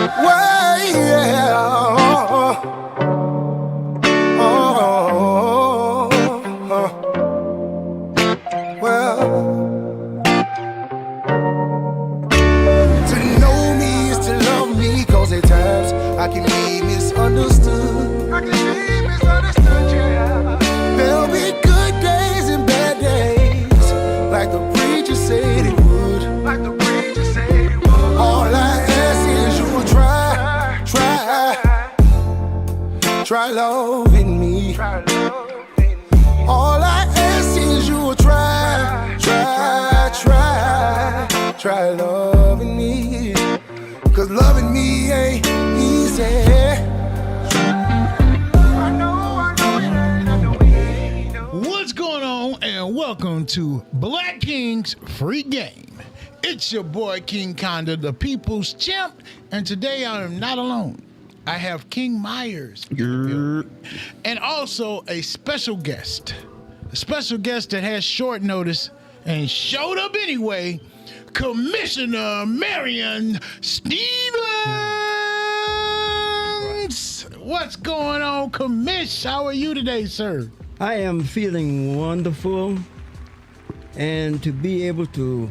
Well, yeah. Well, to know me is to love me, 'cause at times I can be misunderstood. Yeah. There'll be good days and bad days, like the preacher said it would. All I ask is you will try loving me. All I ask is you will try loving me. 'Cause loving me ain't easy. What's going on, and welcome to Black King's Free Game. It's your boy King Conda, the people's champ, and today I am not alone. I have King Myers in the building, and also a special guest that has short notice and showed up anyway, Commissioner Marion Stevens. What's going on, Commish? How are you today, sir? I am feeling wonderful, and to be able to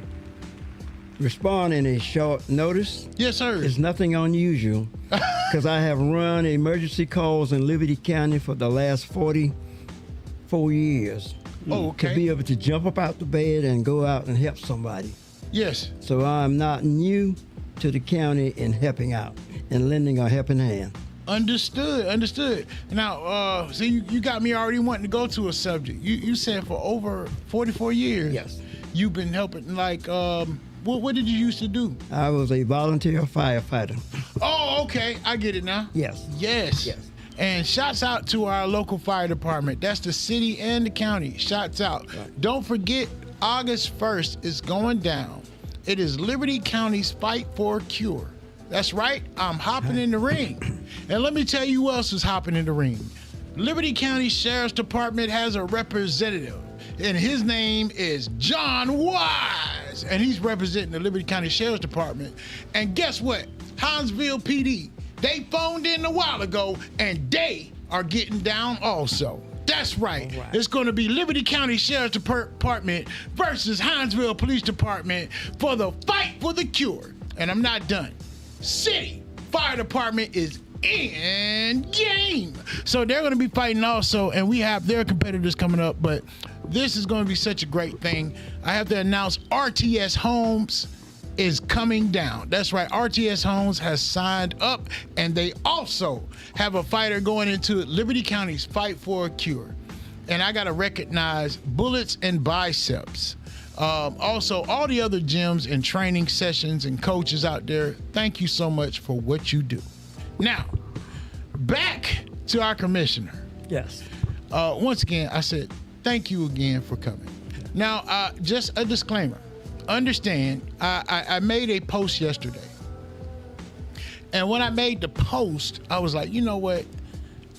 respond in a short notice Yes, sir. is nothing unusual, because I have run emergency calls in Liberty County for the last 44 years. Oh, okay. To be able to jump up out the bed and go out and help somebody. Yes. So I'm not new to the county in helping out and lending a helping hand. Understood. Now, see, you got me already wanting to go to a subject. You said for over 44 years. Yes. You've been helping, like, what did you used to do? I was a volunteer firefighter. Oh, okay. I get it now. Yes. Yes. And shouts out to our local fire department. That's the city and the county. Shouts out. Right. Don't forget, August 1st is going down. It is Liberty County's Fight for a Cure. That's right. I'm hopping in the ring. And let me tell you who else is hopping in the ring. Liberty County Sheriff's Department has a representative, and his name is John Wise, and he's representing the Liberty County Sheriff's Department. And guess what? Hinesville PD, they phoned in a while ago, and they are getting down also. That's right. All right. It's going to be Liberty County Sheriff's Department versus Hinesville Police Department for the fight for the cure. And I'm not done. City Fire Department is in game. So they're going to be fighting also, and we have their competitors coming up, but this is going to be such a great thing. I have to announce RTS Homes is coming down. That's right. RTS Homes has signed up, and they also have a fighter going into Liberty County's Fight for a Cure. And I got to recognize Bullets and Biceps. Also, all the other gyms and training sessions and coaches out there, thank you so much for what you do. Now, back to our commissioner. Yes. Once again, I said, thank you again for coming. Now, just a disclaimer. Understand, I made a post yesterday. And when I made the post, I was like, you know what?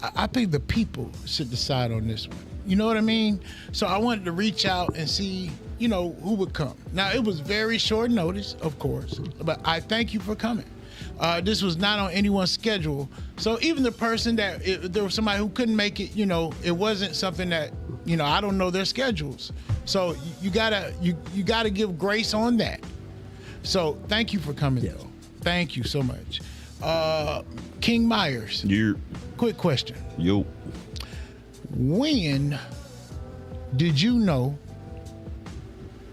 I think the people should decide on this one. You know what I mean? So I wanted to reach out and see, you know, who would come. Now, it was very short notice, of course, but I thank you for coming. This was not on anyone's schedule. So even the person if there was somebody who couldn't make it, you know, it wasn't something that, you know, I don't know their schedules. So you gotta give grace on that. So thank you for coming, Yes. though. Thank you so much. King Myers. Yeah. Quick question. Yo. When did you know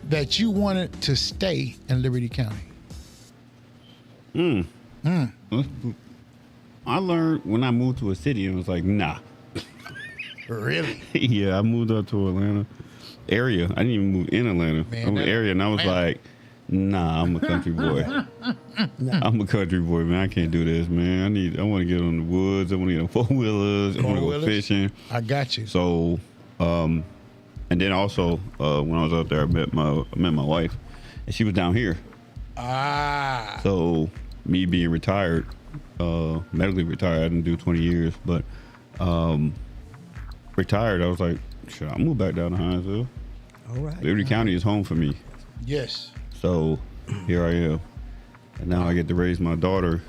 that you wanted to stay in Liberty County? I learned when I moved to a city and was like, nah. Really? Yeah, I moved up to Atlanta area. I didn't even move in Atlanta. Man, I was that- area, and I was man. like, nah, I'm a country boy. I'm a country boy, man. I can't do this, man. I want to get on the woods. I want to get on four-wheelers. I want to go Four-wheelers? fishing. I got you. So, and then also when I was out there, I met my wife, and she was down here. Ah. So me being retired, medically retired, I didn't do 20 years, but retired, I was like, should I move back down to Hinesville? All right. Liberty County is home for me. Yes. So here I am. And now I get to raise my daughter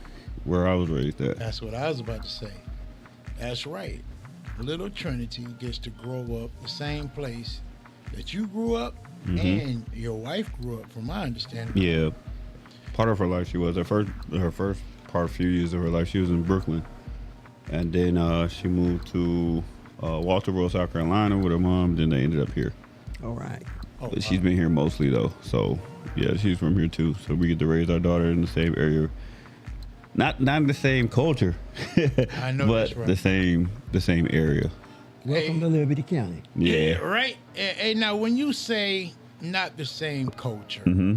where I was raised at. That's what I was about to say. That's right. Little Trinity gets to grow up the same place that you grew up and your wife grew up, from my understanding. Yeah. Part of her life, she was. Her first part, few years of her life, she was in Brooklyn. And then she moved to Walterboro, South Carolina with her mom. Then they ended up here. All right. Oh, But she's been here mostly, though. So, yeah, she's from here, too. So we get to raise our daughter in the same area. Not in the same culture, I know but that's right. the same area. Welcome to Liberty County. Yeah. Right. And now, when you say not the same culture, Mm-hmm.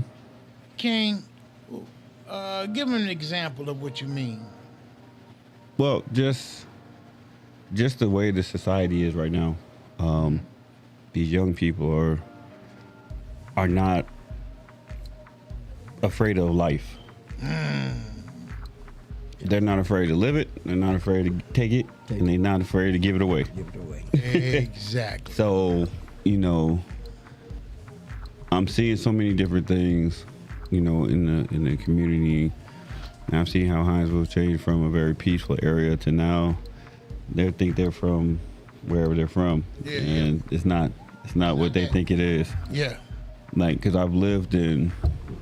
King, give an example of what you mean. Well, just the way the society is right now. These young people are not afraid of life. They're not afraid to live it. They're not afraid to take it, and they're not afraid to give it away. Give it away. Exactly. So, I'm seeing so many different things, in the community. And I've seen how Hinesville changed from a very peaceful area to now they think they're from wherever they're from, Yeah, and it's not what they think it is. Yeah. Like, because I've lived in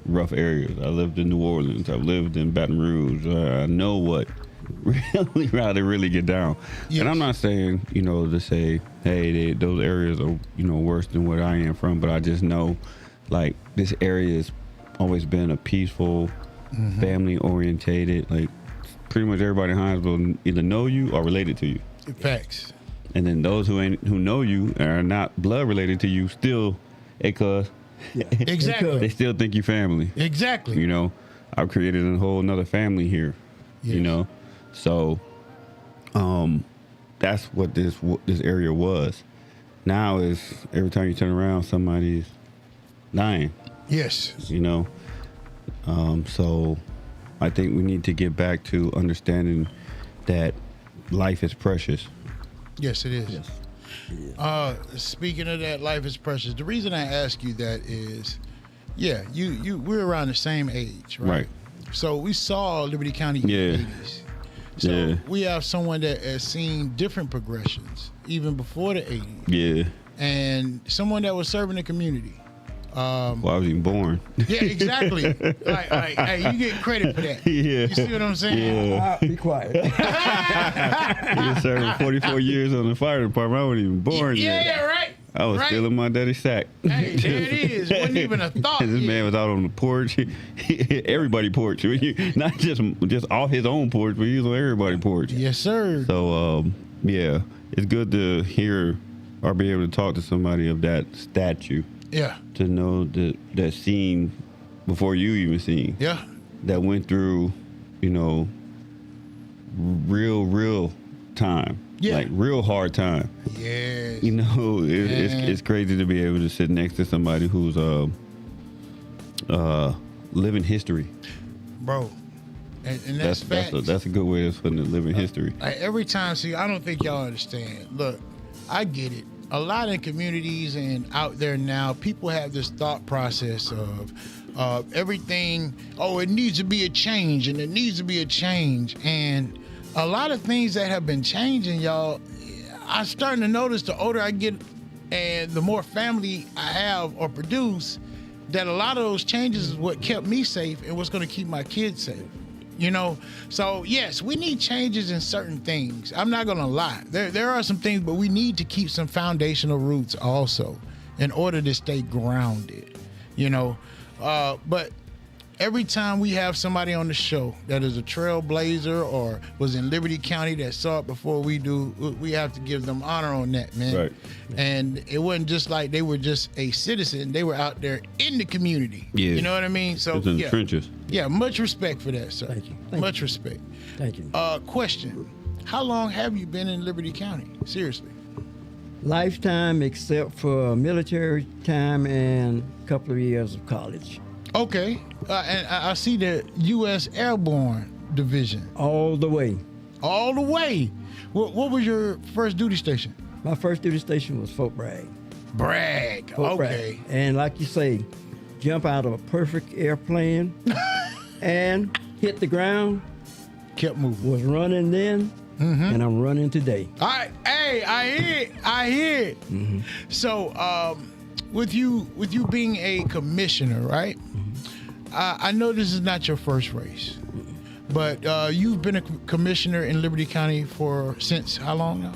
rough areas. I lived in New Orleans. I've lived in Baton Rouge. I know what how they really get down. Yes. And I'm not saying, to say, hey, those areas are, worse than where I am from. But I just know, like, this area has always been a peaceful, family orientated. Like, pretty much everybody in Hinesville either know you or related to you. Facts. And then those who know you are not blood related to you still, cuz. Yeah. Exactly. They still think you family. Exactly. I've created a whole another family here. Yes. So that's what this area was. Now is every time you turn around, somebody's dying. Yes. So I think we need to get back to understanding that life is precious. Yes, it is. Yes. Speaking of that, life is precious. The reason I ask you that is, we're around the same age, right? Right. So we saw Liberty County in Yeah. the 80s. So Yeah. we have someone that has seen different progressions even before the 80s, Yeah. and someone that was serving the community. Well, I was even born. Yeah, exactly. like, hey, you get credit for that. Yeah. You see what I'm saying? Yeah. Be quiet. You served 44 years on the fire department. I wasn't even born yet. Yeah, right. I was right. still in my daddy's sack. Hey, there it is. Wasn't even a thought. This yet. man was out on the porch. Everybody porch. Not just off his own porch, but he was on everybody's porch. Yes, sir. So, it's good to hear or be able to talk to somebody of that stature, Yeah. to know that seen before you even seen, Yeah. that went through, real time, Yeah. like real hard time. Yes. It's crazy to be able to sit next to somebody who's living history. Bro. And that's facts. That's a good way of putting it, living history. Like every time, see, I don't think y'all understand. Look, I get it. A lot of communities and out there now, people have this thought process of everything. Oh, it needs to be a change, and it needs to be a change. And a lot of things that have been changing, y'all, I'm starting to notice the older I get and the more family I have or produce, that a lot of those changes is what kept me safe and what's going to keep my kids safe. So yes, we need changes in certain things. I'm not gonna lie. There are some things, but we need to keep some foundational roots also in order to stay grounded. But every time we have somebody on the show that is a trailblazer or was in Liberty County that saw it before we do, we have to give them honor on that, man. Right. And it wasn't just like they were just a citizen. They were out there in the community. Yeah. You know what I mean? So It's in the trenches. yeah, much respect for that, sir. Thank you. Much respect. Thank you. Question. How long have you been in Liberty County? Seriously. Lifetime except for military time and a couple of years of college. Okay. And I see the U.S. Airborne Division. All the way. All the way. What was your first duty station? My first duty station was Fort Bragg. Bragg. Fort Okay. Bragg. And like you say, jump out of a perfect airplane and hit the ground Kept moving. Was running then, and I'm running today. All right, hey, I hear it. So, with you being a commissioner, right? I know this is not your first race, but you've been a commissioner in Liberty County since how long now?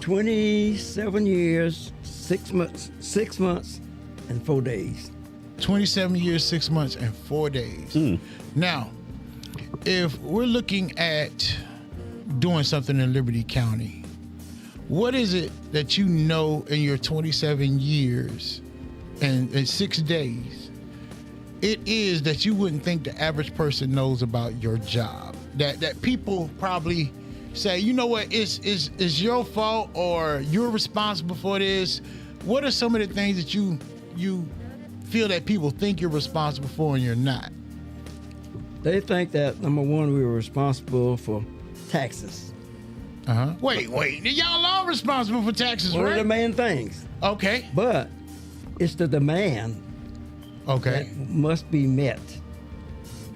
27 years, 6 months, and 4 days. 27 years, 6 months, and 4 days. Now, if we're looking at doing something in Liberty County, what is it that you know in your 27 years and 6 days it is that you wouldn't think the average person knows about your job? That people probably say, you know what, it's your fault or you're responsible for this. What are some of the things that you feel that people think you're responsible for and you're not? They think that, number one, we were responsible for taxes. Wait. Y'all are responsible for taxes, One right? of the main things. Okay. But it's the demand Okay. that must be met.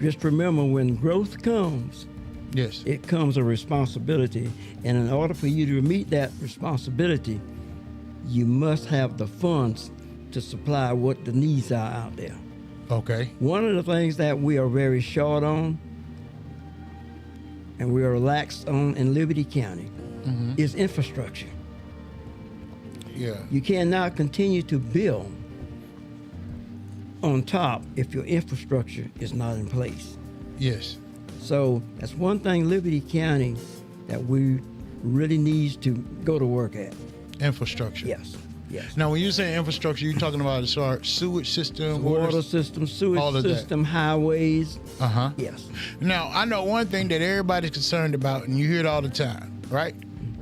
Just remember, when growth comes, Yes. it comes a responsibility. And in order for you to meet that responsibility, you must have the funds to supply what the needs are out there. Okay. One of the things that we are very short on and we are lax on in Liberty County is infrastructure. Yeah. You cannot continue to build on top if your infrastructure is not in place. Yes. So that's one thing Liberty County that we really needs to go to work at. Infrastructure. Yes. Yes. Now, when you say infrastructure, you're talking about as far as sewage system, Water system, sewage all of that. system, highways. Yes. Now, I know one thing that everybody's concerned about, and you hear it all the time, right?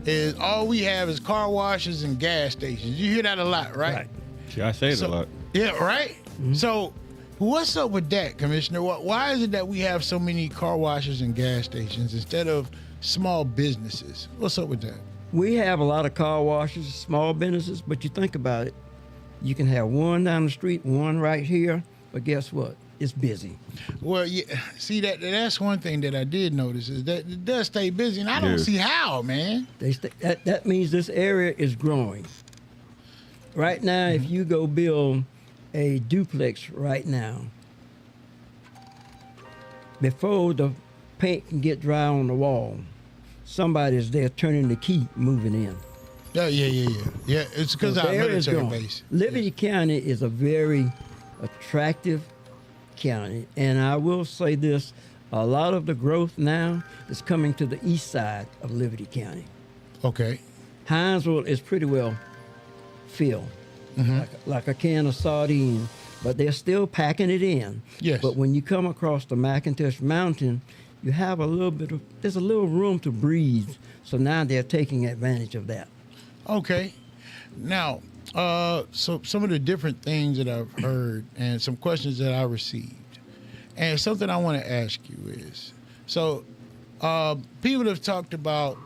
Is all we have is car washes and gas stations. You hear that a lot, right? Right. Yeah, I say it a lot. Yeah, right? So, what's up with that, Commissioner? Why is it that we have so many car washes and gas stations instead of small businesses? What's up with that? We have a lot of car washes, small businesses, but you think about it, you can have one down the street, one right here, but guess what? It's busy. Well, yeah, see, that's one thing that I did notice is that it does stay busy, and I don't Yeah. see how, man. That means this area is growing. Right now, if you go build a duplex right now, before the paint can get dry on the wall, somebody's there turning the key, moving in. Yeah. Yeah, it's because So our the area is military growing. base. Liberty County is a very attractive county, and I will say this: a lot of the growth now is coming to the east side of Liberty County. Okay. Hinesville is pretty well filled, like a can of sardine, but they're still packing it in. Yes. But when you come across the McIntosh Mountain, you have there's a little room to breathe. So now they're taking advantage of that. Okay. Now, so some of the different things that I've heard and some questions that I received, and something I want to ask you is, so people have talked about,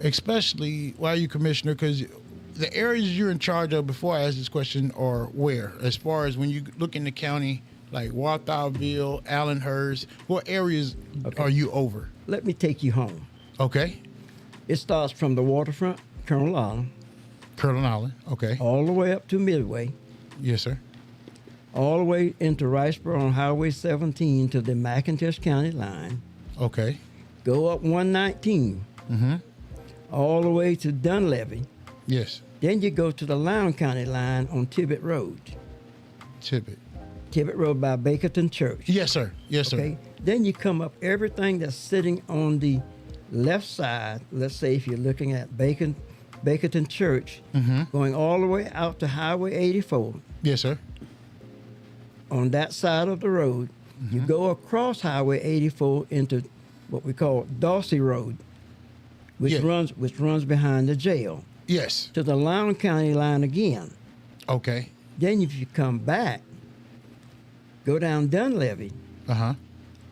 especially while you commissioner, because the areas you're in charge of, before I ask this question, are where? As far as when you look in the county, like Walthallville, Allenhurst, what areas are you over? Let me take you home. Okay. It starts from the waterfront, Colonel Island, Colonel Island. Okay. all the way up to Midway, Yes, sir. all the way into Riceboro on Highway 17 to the McIntosh County line. Okay. Go up 119, all the way to Dunleavy. Yes. Then you go to the Lowndes County line on Tibbet Road. Tibbet. Tibbet Road by Bakerton Church. Yes, sir. Yes, sir. Okay. Then you come up everything that's sitting on the left side. Let's say if you're looking at Bakerton Church, going all the way out to Highway 84. Yes, sir. On that side of the road, you go across Highway 84 into what we call Dorsey Road, which Yeah. runs behind the jail, Yes. to the Lowndes County line again. Okay. Then if you come back, go down Dunleavy,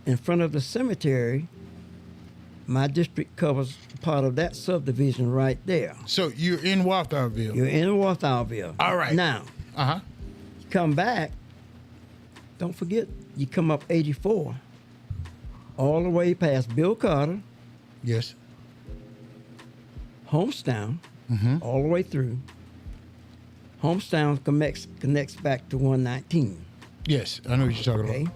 in front of the cemetery. My district covers part of that subdivision right there. So you're in Walthallville. You're in Walthallville. All right. Now, come back, don't forget, you come up 84. all the way past Bill Carter, Yes. Homestown, all the way through. Homestown connects back to 119. Yes. I know what you're talking Okay. about.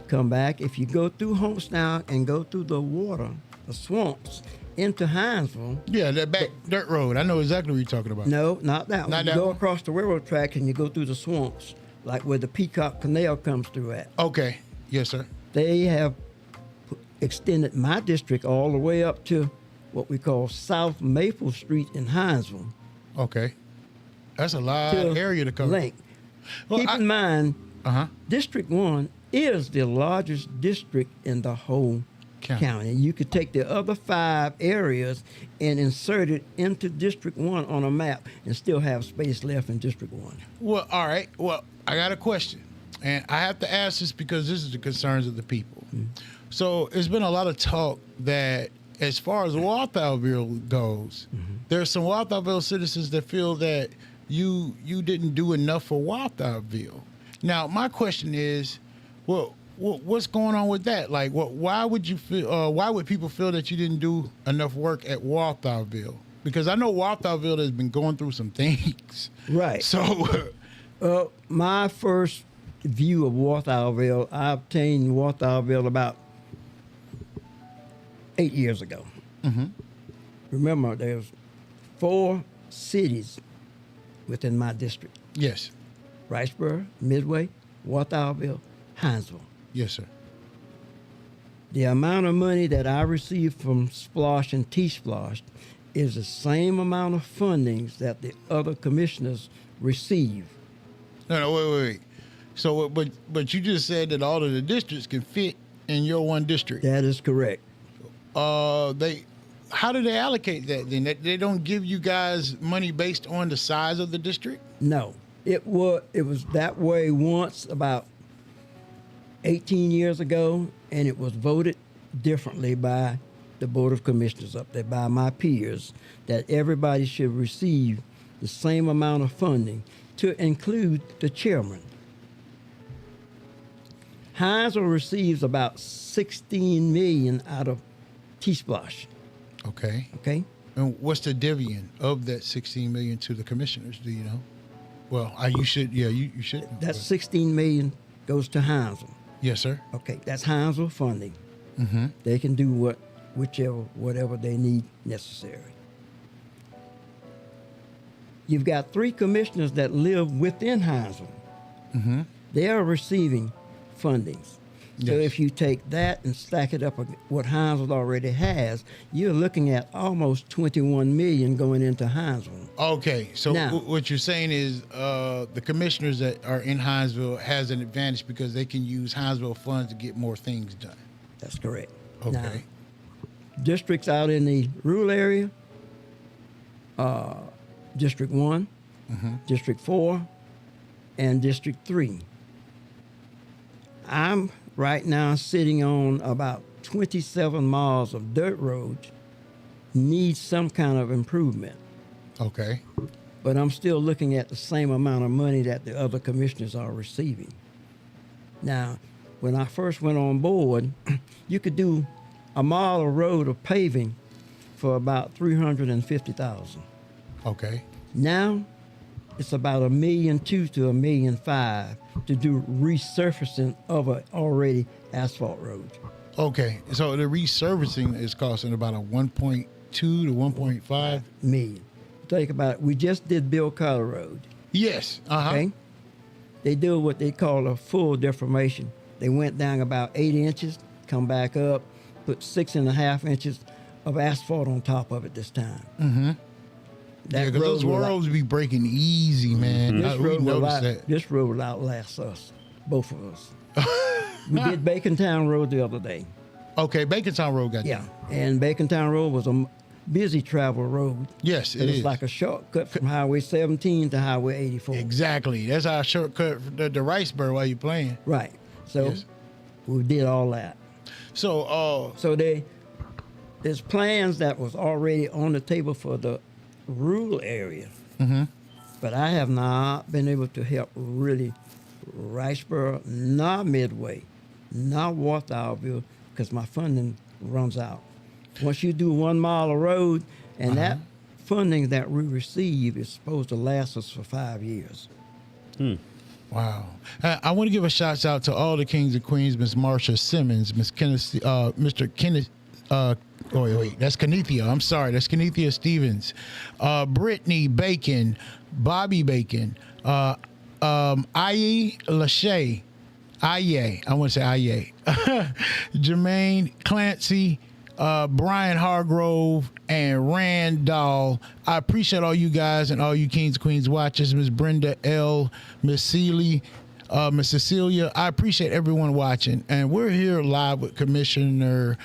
Come back. If you go through Homestown and go through the water, the swamps, into Hinesville. Yeah, that back dirt road. I know exactly what you're talking about. No, not that one. Not You that go one? across the railroad track and you go through the swamps, like where the Peacock Canal comes through at. Okay. Yes, sir. They have extended my district all the way up to what we call South Maple Street in Hinesville. Okay. That's a lot to of area to cover. Link. Well, Keep in mind, Uh-huh. District 1 is the largest district in the whole county. You could take the other 5 areas and insert it into District 1 on a map and still have space left in District 1. Well, all right. Well, I got a question. And I have to ask this because this is the concerns of the people. So it's been a lot of talk that as far as Walthallville goes, there's some Walthallville citizens that feel that you didn't do enough for Walthallville. Now, my question is, well, what's going on with that? Like, why would you feel? Why would people feel that you didn't do enough work at Walthallville? Because I know Walthallville has been going through some things. Right. So, My first view of Walthallville, I obtained Walthallville about 8 years ago. Remember, there's 4 cities within my district. yes, Riceboro, Midway, Walthallville, Hinesville. yes, sir. The amount of money that I received from Splosh and T-Splosh is the same amount of fundings that the other commissioners receive. No, wait. So, but you just said that all of the districts can fit in your one district. That is correct. How do they allocate that then? They don't give you guys money based on the size of the district? No, it was that way once about 18 years ago, and it was voted differently by the Board of Commissioners up there, by my peers, that everybody should receive the same amount of funding, to include the chairman. Hinesville receives about $16 million out of T-Splosh. Okay. Okay, And what's the dividend of that $16 million to the commissioners? Do you know? Well, you should. Yeah, you should. that $16 million goes to Hinesville. Yes, sir. Okay, that's Hinesville funding. They can do whatever they need necessary. You've got 3 commissioners that live within Hinesville. They are receiving fundings. So Yes. if you take that and stack it up with what Hinesville already has, you're looking at almost $21 million going into Hinesville. Okay, so Now- what you're saying is the commissioners that are in Hinesville has an advantage because they can use Hinesville funds to get more things done. That's correct. Okay. Now, districts out in the rural area, District 1, District 4, and District 3. I'm right now sitting on about 27 miles of dirt roads, needs some kind of improvement. Okay. But I'm still looking at the same amount of money that the other commissioners are receiving. Now, when I first went on board, you could do a mile of road of paving for about $350,000. Okay. Now, it's about $1.2 million to $1.5 million to do resurfacing of an already asphalt road. Okay. So the resurfacing is costing about a 1.2 to 1.5. Million. Think about it. We just did Bill Carter Road. Yes. Okay. They do what they call a full deformation. They went down about 8 inches, come back up, put 6.5 inches of asphalt on top of it this time. Yeah, because those roads be breaking easy, man. This We road will noticed that. this road will outlast us, both of us. We did Bacon Town Road the other day. Okay, Bacontown Road got Yeah, done. and Bacon Town Road was a busy travel road. Yes, it It's is. like a shortcut from Highway 17 to Highway 84. Exactly. That's our shortcut for the Riceboro while you're playing. Right. So Yes. we did all that. So, So there's plans that was already on the table for the rural area. But I have not been able to help really Riceboro, not Midway, not Walthallville, because my funding runs out. Once you do 1 mile of road, and that funding that we receive is supposed to last us for 5 years. Wow. I want to give a shout out to all the kings and queens, Miss Marsha Simmons, Miss Kenneth, Mr. Kenneth, wait, that's Kenethia. I'm sorry. That's Kenethia Stevens, Brittany Bacon, Bobby Bacon, Aye Lachey, Aye, I want to say Aye, Jermaine Clancy, Brian Hargrove, and Randall. I appreciate all you guys and all you kings and queens watchers. Miss Brenda L, Miss Seeley, Miss Cecilia. I appreciate everyone watching. And we're here live with Commissioner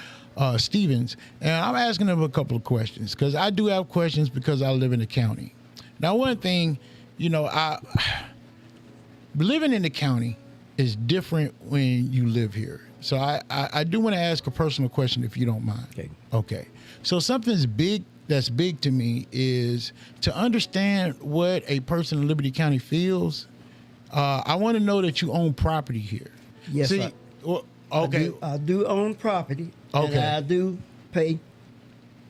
Stevens. And I'm asking him a couple of questions because I do have questions because I live in the county. Now, one thing, living in the county is different when you live here. So I do want to ask a personal question if you don't mind. Okay. So something's big that's big to me is to understand what a person in Liberty County feels. I want to know that you own property here. Yes, See, sir. well, okay. I do own property. Okay. And I do pay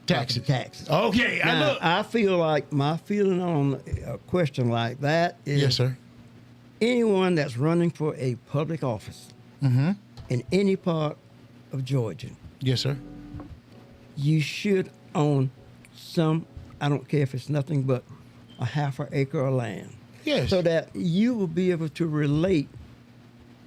Taxes. Taxes. Okay. Now, I feel like my feeling on a question like that is Yes, sir. anyone that's running for a public office in any part of Georgia, Yes, sir. you should own some, I don't care if it's nothing but a half an acre of land. Yes. So that you will be able to relate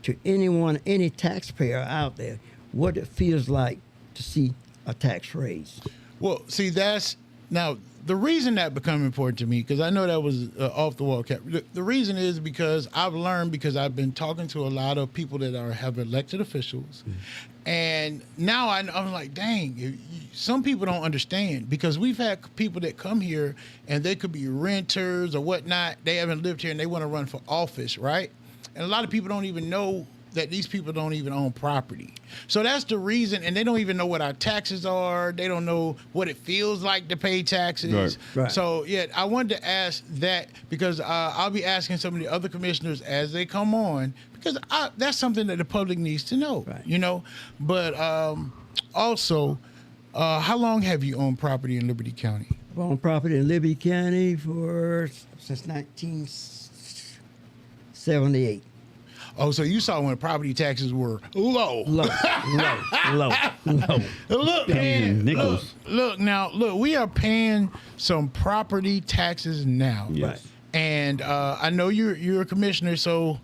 to anyone, any taxpayer out there, what it feels like to see a tax raise. Well, see, that's now the reason that become important to me, because I know that was off the wall cap. The reason is because I've learned, because I've been talking to a lot of people that have elected officials, and now I'm like, dang, some people don't understand, because we've had people that come here and they could be renters or whatnot. They haven't lived here and they want to run for office, right? And a lot of people don't even know that these people don't even own property. So that's the reason, and they don't even know what our taxes are. They don't know what it feels like to pay taxes. Right. So, yeah, I wanted to ask that because I'll be asking some of the other commissioners as they come on, because that's something that the public needs to know, Right. But also, how long have you owned property in Liberty County? I've owned property in Liberty County since 1978. Oh, so you saw when property taxes were low. Low. Look, man, Nickels. look, we are paying some property taxes now. Yes. Right. And I know you're a commissioner, so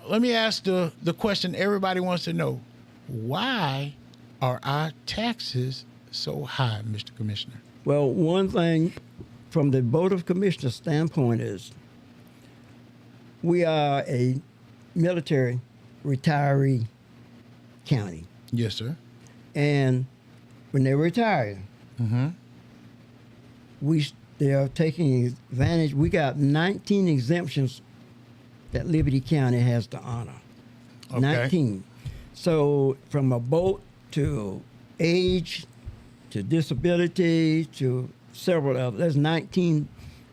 let me ask the question everybody wants to know. Why are our taxes so high, Mr. Commissioner? Well, one thing from the Board of Commissioners standpoint is we are a military retiree county. Yes, sir. And when they retire, they are taking advantage. We got 19 exemptions that Liberty County has to honor. Okay. 19. So from a boat to age to disability to several others, there's 19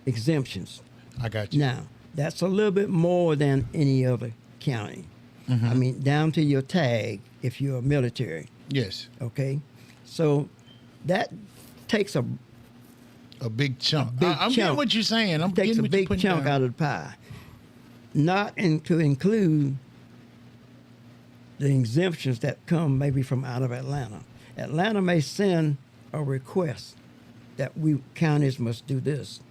exemptions. I got you. Now, that's a little bit more than any other county. I mean, down to your tag if you're military. Yes. Okay, so that takes a big chunk. big I'm getting chunk. what you're saying. I'm takes getting a what you're big putting chunk down. out of the pie. Not to include the exemptions that come maybe from out of Atlanta. Atlanta may send a request that we counties must do this.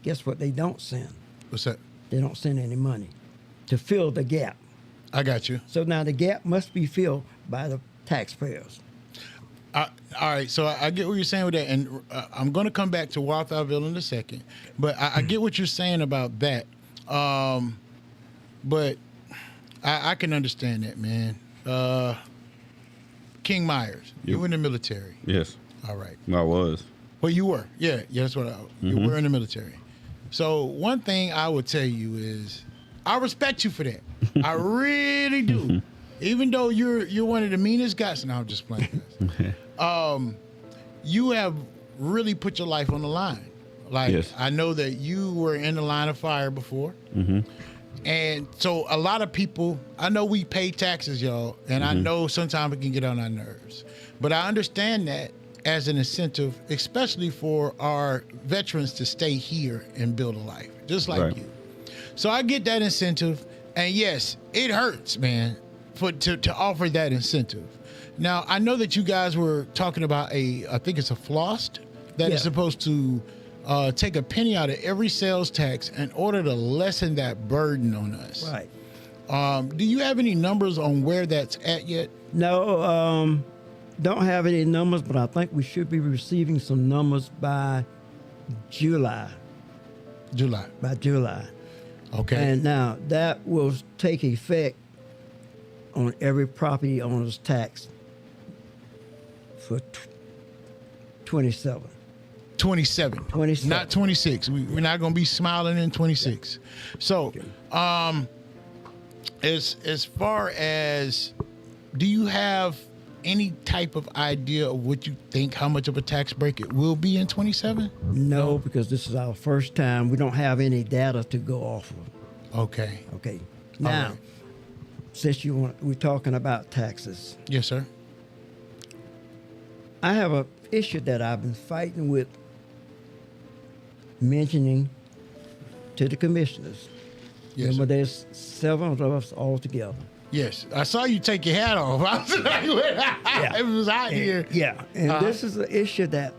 Guess what they don't send? What's that? They don't send any money to fill the gap. I got you. So now the gap must be filled by the taxpayers. All right, so I get what you're saying with that, and I'm going to come back to Walthallville in a second, but I get what you're saying about that. But I can understand that, man. King Myers, you were in the military. Yes. All right. I was. Well, you were. Yeah, that's what you were in the military. So one thing I would tell you is I respect you for that. I really do. Even though you're one of the meanest guys. No, I'm just playing. You have really put your life on the line. Like, yes. I know that you were in the line of fire before. And so a lot of people, I know we pay taxes, y'all, and I know sometimes it can get on our nerves. But I understand that as an incentive, especially for our veterans to stay here and build a life, just like you. So I get that incentive, and yes, it hurts, man, to offer that incentive. Now, I know that you guys were talking about I think it's a flossed that is supposed to take a penny out of every sales tax in order to lessen that burden on us. Right. Do you have any numbers on where that's at yet? No, don't have any numbers, but I think we should be receiving some numbers by July. By July. Okay. And now that will take effect on every property owner's tax for 27. 27. 27. Not 26. We're not going to be smiling in 26. So, as far as, do you have any type of idea of what you think, how much of a tax break it will be in 27? No, because this is our first time. We don't have any data to go off of. Okay. Okay. Now, since we're talking about taxes, Yes, sir. I have a issue that I've been fighting with, mentioning to the commissioners. Yes, Remember, sir. there's 7 of us all together. Yes. I saw you take your hat off. I was like, it was out here. Yeah, and this is an issue that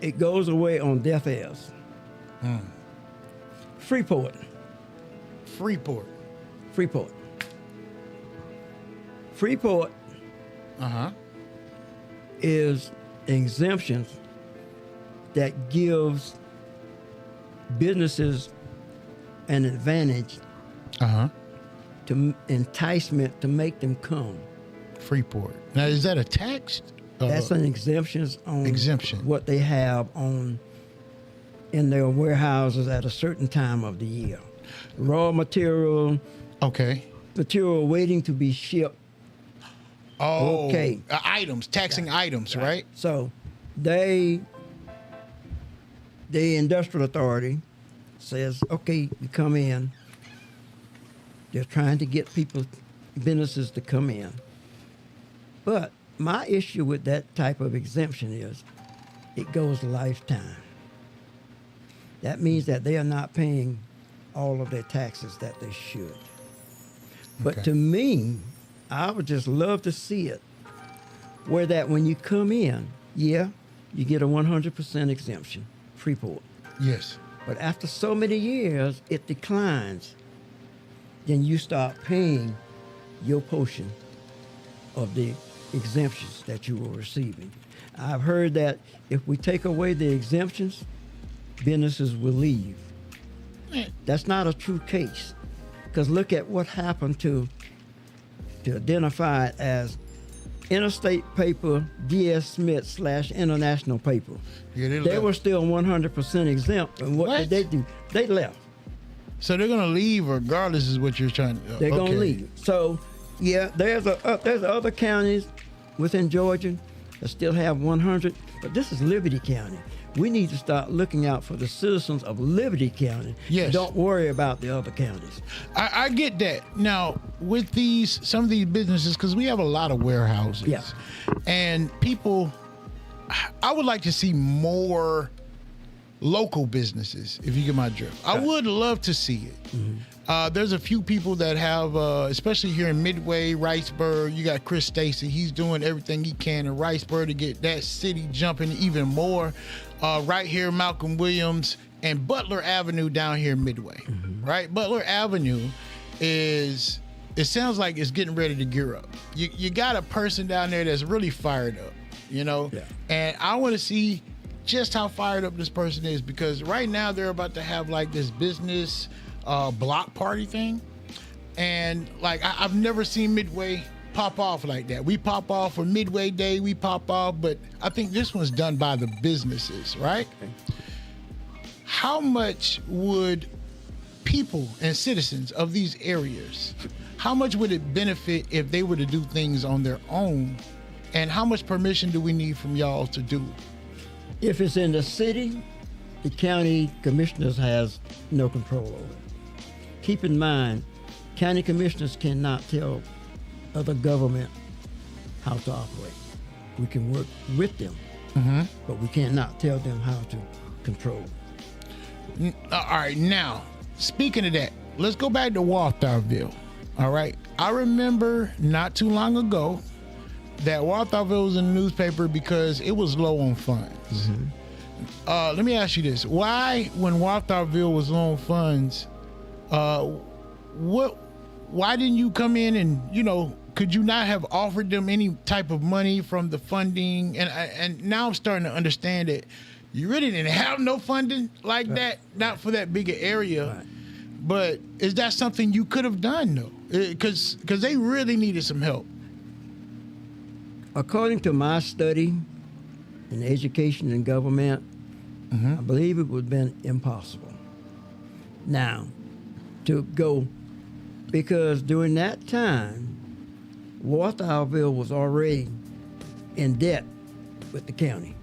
it goes away on deaf ears. Freeport. Freeport. Is exemptions that gives businesses an advantage to enticement to make them come. Freeport. Now, is that a tax? That's an exemption Exemption. what they have in their warehouses at a certain time of the year. Raw material, Okay. material waiting to be shipped. Oh, Okay. Items, taxing items, right? So the industrial authority says, okay, you come in. They're trying to get businesses to come in. But my issue with that type of exemption is it goes lifetime. That means that they are not paying all of their taxes that they should. But Okay. to me, I would just love to see it where that when you come in, you get a 100% exemption, Freeport. Yes. But after so many years, it declines. Then you start paying your portion of the exemptions that you were receiving. I've heard that if we take away the exemptions, businesses will leave. That's not a true case. Because look at what happened to identify it as interstate paper, D.S. Smith / international paper. Yeah, They were still 100% exempt. And what did they do? They left. So they're gonna leave regardless is what you're trying to. They're gonna leave. So, there's other counties within Georgia that still have 100, but this is Liberty County. We need to start looking out for the citizens of Liberty County. Yes. Don't worry about the other counties. I get that. Now, with some of these businesses, because we have a lot of warehouses. Yeah. And people, I would like to see more local businesses, if you get my drift. I would love to see it. There's a few people that have, especially here in Midway, Wrightsburg, you got Chris Stacy. He's doing everything he can in Wrightsburg to get that city jumping even more. Right here, Malcolm Williams and Butler Avenue down here in Midway, right? Butler Avenue it sounds like it's getting ready to gear up. You got a person down there that's really fired up, and I want to see just how fired up this person is, because right now they're about to have like this business block party thing, and like I've never seen Midway pop off like that. We pop off for Midway Day, we pop off, but I think this one's done by the businesses, right? How much would people and citizens of these areas, how much would it benefit if they were to do things on their own, and how much permission do we need from y'all to do? If it's in the city, the county commissioners has no control over it. Keep in mind, county commissioners cannot tell other government how to operate. We can work with them, but we cannot tell them how to control. All right, now, speaking of that, let's go back to Walthamville. All right. I remember not too long ago that Walthamville was in the newspaper because it was low on funds. Let me ask you this. Why, when Walthamville was low on funds, why didn't you come in and, could you not have offered them any type of money from the funding? And now I'm starting to understand that you really didn't have no funding like that, not for that bigger area. Right. But is that something you could have done, though? Because they really needed some help. According to my study in education and government, I believe it would have been impossible. Now, to go, because during that time, Walthamville was already in debt with the county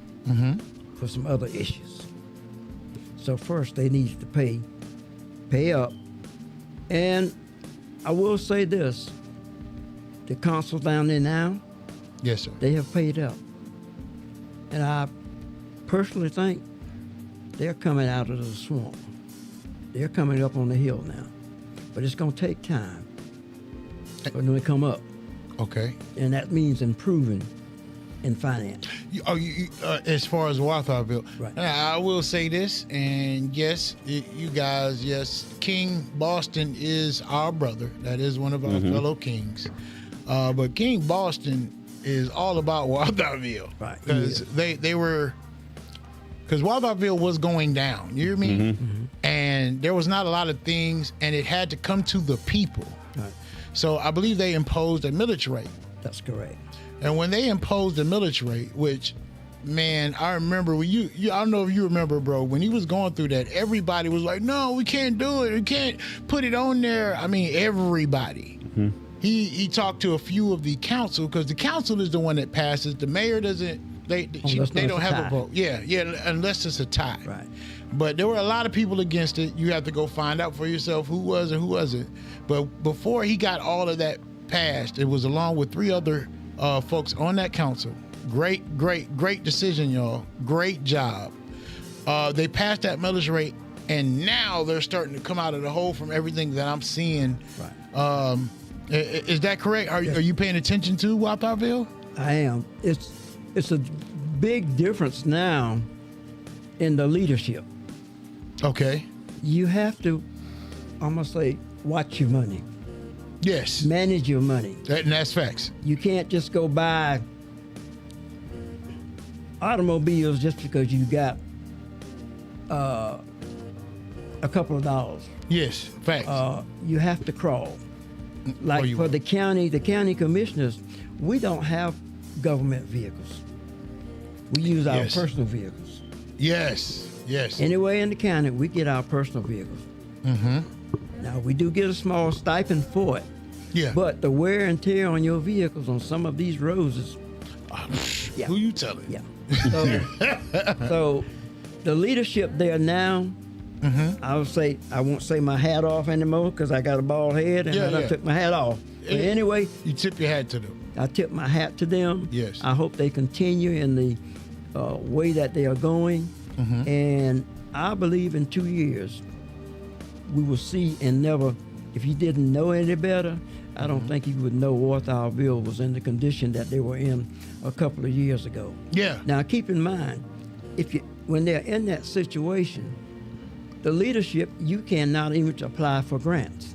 for some other issues. So first, they needed to pay up. And I will say this, the council down there now, Yes, sir. they have paid up. And I personally think they're coming out of the swamp. They're coming up on the hill now. But it's going to take time for them to come up. Okay. And that means improving in finance. As far as Walthamville, Right. I will say this, and yes, you guys, yes, King Boston is our brother. That is one of our fellow kings. But King Boston is all about Walthamville. Right. Because they were, because Walthamville was going down. You hear me? And there was not a lot of things, and it had to come to the people. Right. So I believe they imposed a millage rate. That's correct. And when they imposed the millage rate, which, man, I remember when you I don't know if you remember, bro, when he was going through that, everybody was like, no, we can't do it. We can't put it on there. I mean, everybody. He talked to a few of the council, because the council is the one that passes. The mayor doesn't, they don't have a vote. Yeah, unless it's a tie. Right. But there were a lot of people against it. You have to go find out for yourself who was and who wasn't. But before he got all of that passed, it was along with 3 other folks on that council. Great decision, y'all. Great job. They passed that millage rate, and now they're starting to come out of the hole from everything that I'm seeing. Right. Is that correct? Are you paying attention to Walthamville? I am. It's a big difference now in the leadership. Okay. You have to, I'm going to say, watch your money. Yes. Manage your money. And that's facts. You can't just go buy automobiles just because you got a couple of dollars. Yes, facts. You have to crawl. Like for the county commissioners, we don't have government vehicles. We use our personal vehicles. Yes. Anyway, in the county, we get our personal vehicles. Now, we do get a small stipend for it. Yeah. But the wear and tear on your vehicles on some of these roads is... Who you telling? Yeah. So the leadership there now, I won't say my hat off anymore because I got a bald head and I took my hat off. But anyway... You tip your hat to them. I tip my hat to them. Yes. I hope they continue in the way that they are going. And I believe in 2 years, we will see and never, if you didn't know any better, I don't think you would know Walthamville was in the condition that they were in a couple of years ago. Yeah. Now, keep in mind, when they're in that situation, the leadership, you cannot even apply for grants.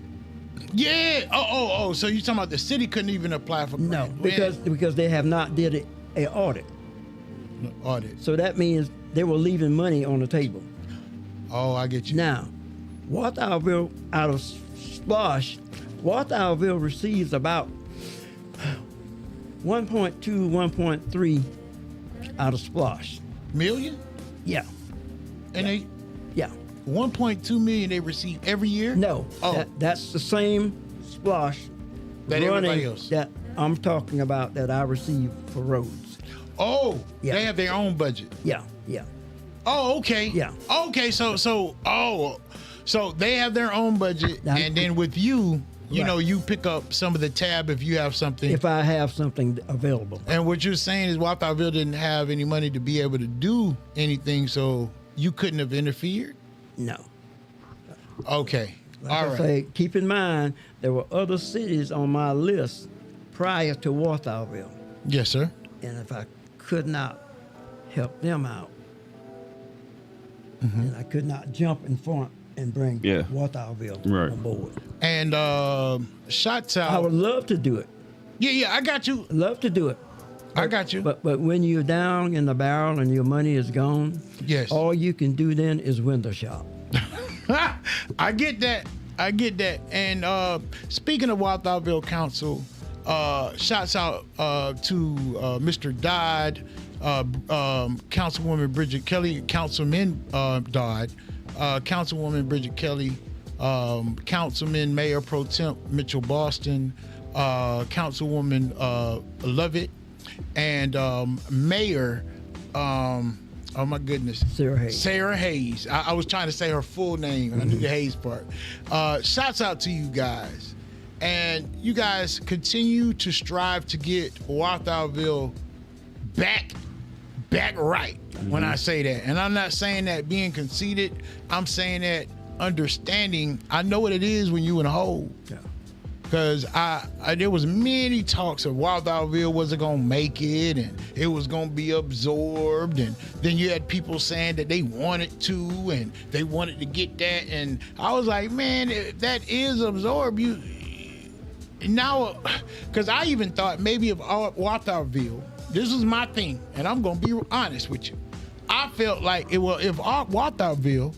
Yeah. Oh. So you're talking about the city couldn't even apply for grants? No, because they have not did an audit. Audit. So that means they were leaving money on the table. Oh, I get you. Now, Walthamville, out of Splosh, Walthamville receives about 1.2, 1.3 out of Splosh. Million? Yeah. And they... Yeah. 1.2 million they receive every year? No. Oh. That's the same Splosh that everybody else. That I'm talking about that I receive for roads. Oh, Yeah. They have their own budget. Yeah. Oh, okay. Yeah. Okay, so they have their own budget, Now- and then with you, you Right. know, you pick up some of the tab if you have something. If I have something available. And what you're saying is Walthamville didn't have any money to be able to do anything, so you couldn't have interfered? No. Okay. Like All I right. say, keep in mind, there were other cities on my list prior to Walthamville. Yes, sir. And if I could not help them out, then I could not jump in front and bring Yeah. Walthamville Right. on board. And shots I out. would love to do it. Yeah, I got you. Love to do it. I got you. But when you're down in the barrel and your money is gone, Yes. all you can do then is window shop. I get that. And speaking of Walthamville Council, shouts out to Mr. Dodd, Councilwoman Bridget Kelly, Councilman Dodd, Councilwoman Bridget Kelly, Councilman Mayor Pro Temp Mitchell Boston, Councilwoman Lovett, and Mayor. Oh my goodness. Sarah Hayes. Sarah Hayes. I was trying to say her full name. I knew the Hayes part. Shouts out to you guys. And you guys continue to strive to get Walthamville back right when I say that. And I'm not saying that being conceited. I'm saying that understanding. I know what it is when you in a hole. Yeah. Because there was many talks of Walthamville wasn't going to make it and it was going to be absorbed. And then you had people saying that they wanted to and they wanted to get that. And I was like, man, if that is absorbed, now, because I even thought maybe if Walthamville, this was my thing, and I'm going to be honest with you. I felt like if Walthamville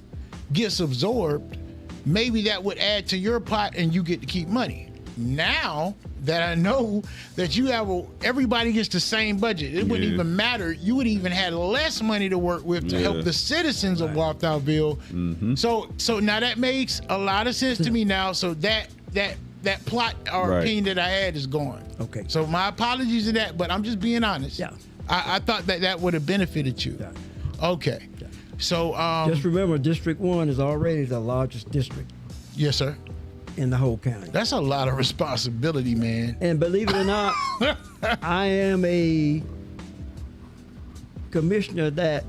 gets absorbed, maybe that would add to your pot and you get to keep money. Now that I know that you have everybody gets the same budget, it wouldn't Yeah. even matter. You would even have less money to work with to help the citizens of Walthamville. So now that makes a lot of sense to me now. So that plot or Right. opinion that I had is gone. Okay. So my apologies to that, but I'm just being honest. Yeah. I thought that would have benefited you. Yeah. Okay. Yeah. So Just remember, District 1 is already the largest district yes, sir. in the whole county. That's a lot of responsibility, man. And believe it or not, I am a commissioner that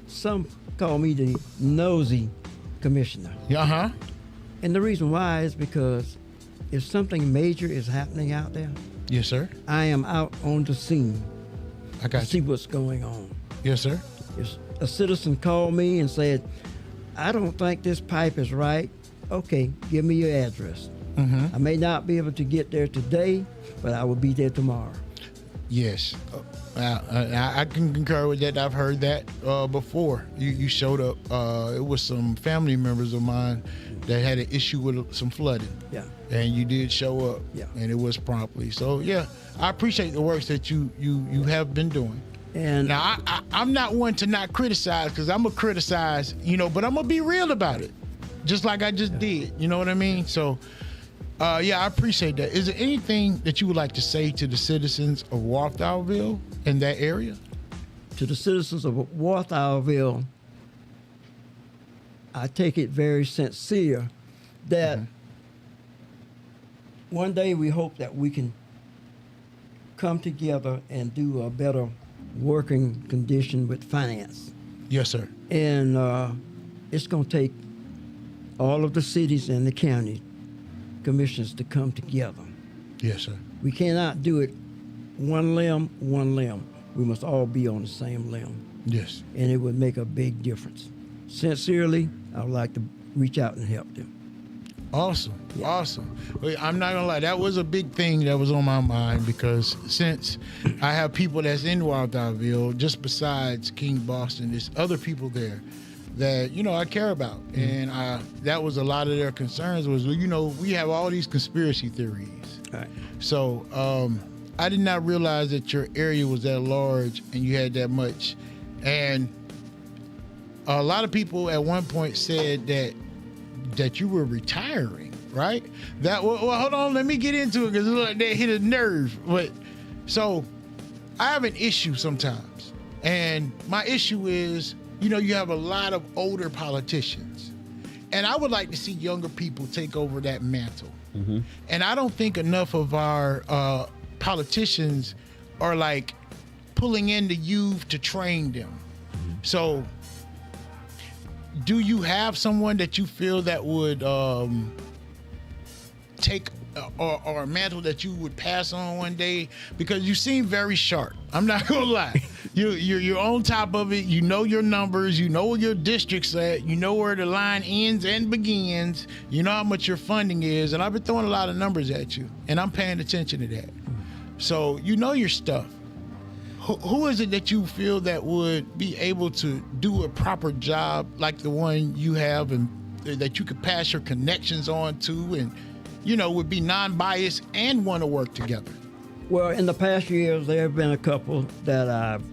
some call me the nosy commissioner. Uh-huh. And the reason why is because if something major is happening out there, Yes, sir. I am out on the scene I to got see you. what's going on. Yes, sir. If a citizen called me and said, I don't think this pipe is right, okay, give me your address. I may not be able to get there today, but I will be there tomorrow. Yes. I can concur with that. I've heard that before. You showed up. It was some family members of mine that had an issue with some flooding. Yeah. And you did show up. Yeah. And it was promptly. So yeah, I appreciate the works that you have been doing. And Now I'm not one to not criticize because I'm gonna criticize, but I'm gonna be real about it, just like I just did. You know what I mean? So, yeah, I appreciate that. Is there anything that you would like to say to the citizens of Walthamville in that area? to the citizens of Walthamville, I take it very sincere that one day we hope that we can come together and do a better working condition with finance. Yes, sir. And it's going to take all of the cities and the county commissions to come together. Yes, sir. We cannot do it one limb. We must all be on the same limb, Yes. and it would make a big difference. Sincerely, I would like to reach out and help them. Awesome. Awesome. Well, I'm not gonna lie, that was a big thing that was on my mind because since I have people that's in Walthamville, just besides King Boston, there's other people there that I care about, and that was a lot of their concerns was we have all these conspiracy theories. All right. So I did not realize that your area was that large and you had that much, and a lot of people at one point said that you were retiring, right? Well, hold on, let me get into it because that hit a nerve. But so I have an issue sometimes And my issue is, you have a lot of older politicians. And I would like to see younger people take over that mantle. Mm-hmm. And I don't think enough of our politicians are like pulling in the youth to train them. Mm-hmm. So do you have someone that you feel that would take or a mantle that you would pass on one day? Because you seem very sharp. I'm not gonna lie. You're on top of it. You know your numbers. You know where your district's at. You know where the line ends and begins. You know how much your funding is. And I've been throwing a lot of numbers at you, and I'm paying attention to that. So you know your stuff. Who is it that you feel that would be able to do a proper job like the one you have, and that you could pass your connections on to, and would be non-biased and want to work together? Well, in the past years, there have been a couple that I've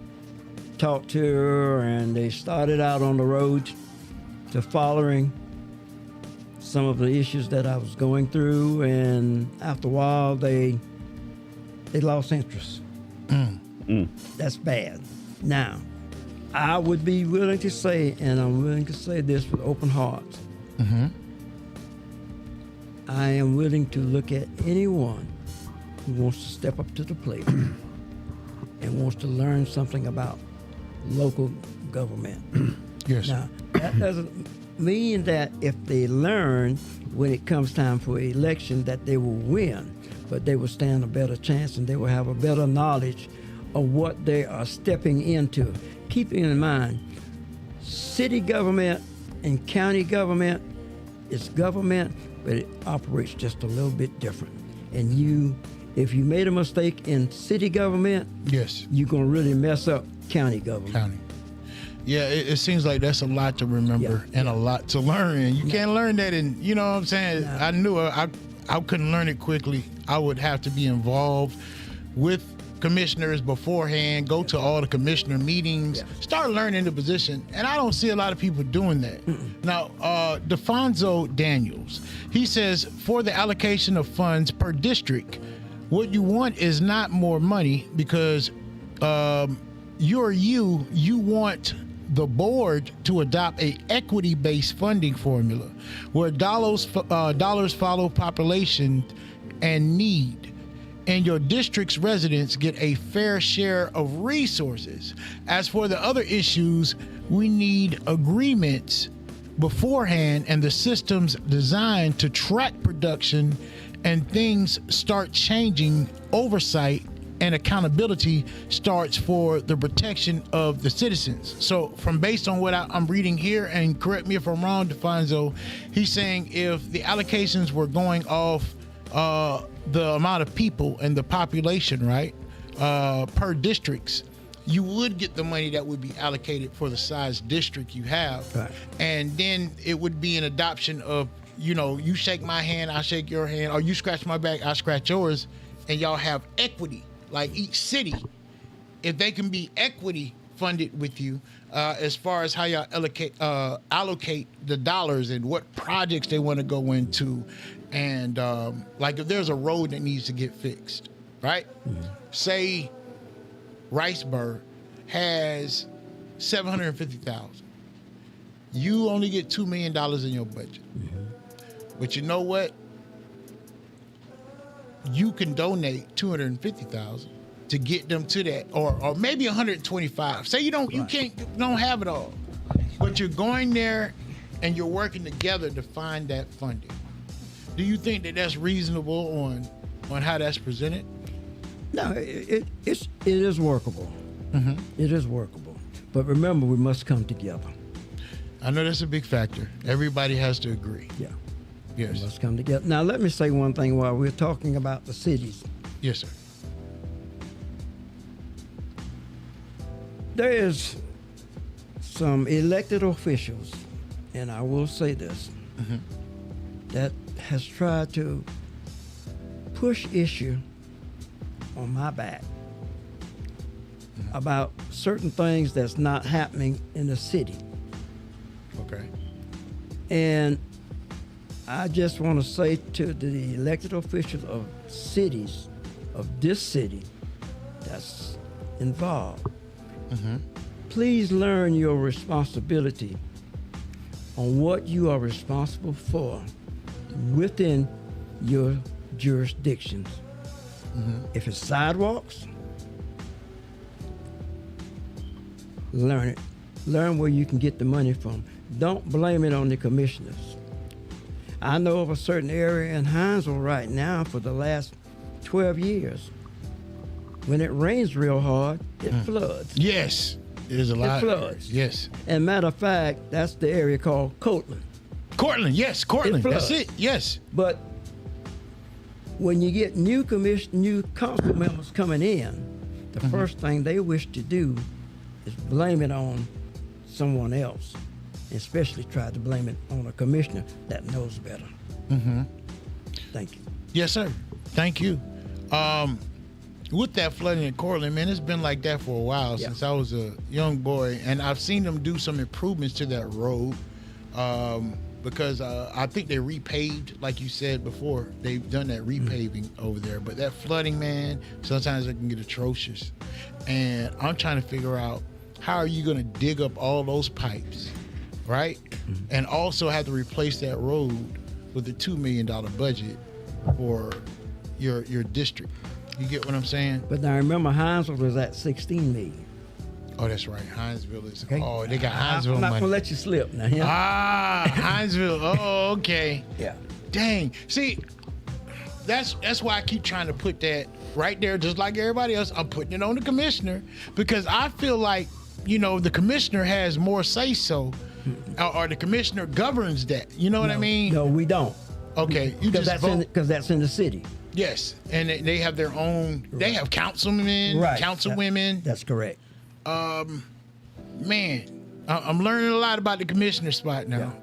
talked to, and they started out on the road to following some of the issues that I was going through, and after a while, they lost interest. That's bad. Now, I would be willing to say, and I'm willing to say this with open hearts, I am willing to look at anyone who wants to step up to the plate and wants to learn something about local government. Yes. Now, that doesn't mean that if they learn when it comes time for election that they will win, but they will stand a better chance and they will have a better knowledge of what they are stepping into. Keeping in mind, city government and county government is government, but it operates just a little bit different. And if you made a mistake in city government, yes, you're gonna really mess up county government. Yeah, it seems like that's a lot to remember and a lot to learn. And you can't learn that in, you know what I'm saying? No. I knew I couldn't learn it quickly. I would have to be involved with commissioners beforehand, go to all the commissioner meetings, start learning the position. And I don't see a lot of people doing that. Now, DeFonso Daniels, he says, for the allocation of funds per district, what you want is not more money, because you want the board to adopt a equity-based funding formula where dollars follow population and need, and your district's residents get a fair share of resources. As for the other issues, we need agreements beforehand and the systems designed to track production, and things start changing. Oversight and accountability starts for the protection of the citizens. So based on what I'm reading here, and correct me if I'm wrong, DeFonso, he's saying if the allocations were going off the amount of people and the population, right, per districts, you would get the money that would be allocated for the size district you have. Right. And then it would be an adoption of, you shake my hand, I shake your hand, or you scratch my back, I scratch yours, and y'all have equity. Like each city, if they can be equity funded with you, as far as how y'all allocate the dollars and what projects they want to go into. And like if there's a road that needs to get fixed, right? Mm-hmm. Say Riceburg has $750,000. You only get $2 million in your budget. Mm-hmm. But you know what? You can donate $250,000 to get them to that, or maybe $125,000. Say you don't have it all, but you're going there and you're working together to find that funding. Do you think that that's reasonable on how that's presented? No, it is workable. Mm-hmm. It is workable. But remember, we must come together. I know that's a big factor. Everybody has to agree. Yeah. Yes. We must come together. Now, let me say one thing while we're talking about the cities. Yes, sir. There is some elected officials, and I will say this, that has tried to push issue on my back about certain things that's not happening in the city. Okay. And I just want to say to the elected officials of cities, of this city that's involved, please learn your responsibility on what you are responsible for within your jurisdictions. If it's sidewalks, learn it. Learn where you can get the money from. Don't blame it on the commissioners. I know of a certain area in Hinesville right now for the last 12 years. When it rains real hard, it floods. Yes. There's a lot. It floods. Yes. And matter of fact, that's the area called Cortland. Cortland, yes, Cortland. floods. That's it. Yes. But when you get new council members coming in, the first thing they wish to do is blame it on someone else, especially try to blame it on a commissioner that knows better. Thank you. Yes, sir. Thank you. With that flooding in Cortland, man, it's been like that for a while since I was a young boy, and I've seen them do some improvements to that road because I think they repaved, like you said before. They've done that repaving over there, but that flooding, man, sometimes it can get atrocious, and I'm trying to figure out how are you going to dig up all those pipes, right, and also have to replace that road with a $2 million budget for your district. You get what I'm saying? But now remember, Hinesville was at 16 million. Oh, that's right. Hinesville is. Okay. Oh, they got Hinesville I'm not money. gonna let you slip now. Yeah. Hinesville. Oh, okay. Yeah. Dang. See, that's why I keep trying to put that right there, just like everybody else. I'm putting it on the commissioner because I feel like the commissioner has more say so, or the commissioner governs that. You know what I mean? No, we don't. Okay. You Because just vote. because that's in the city. Yes, and they have their own. They have councilmen, Right. councilwomen. That's correct. Man, I'm learning a lot about the commissioner spot now.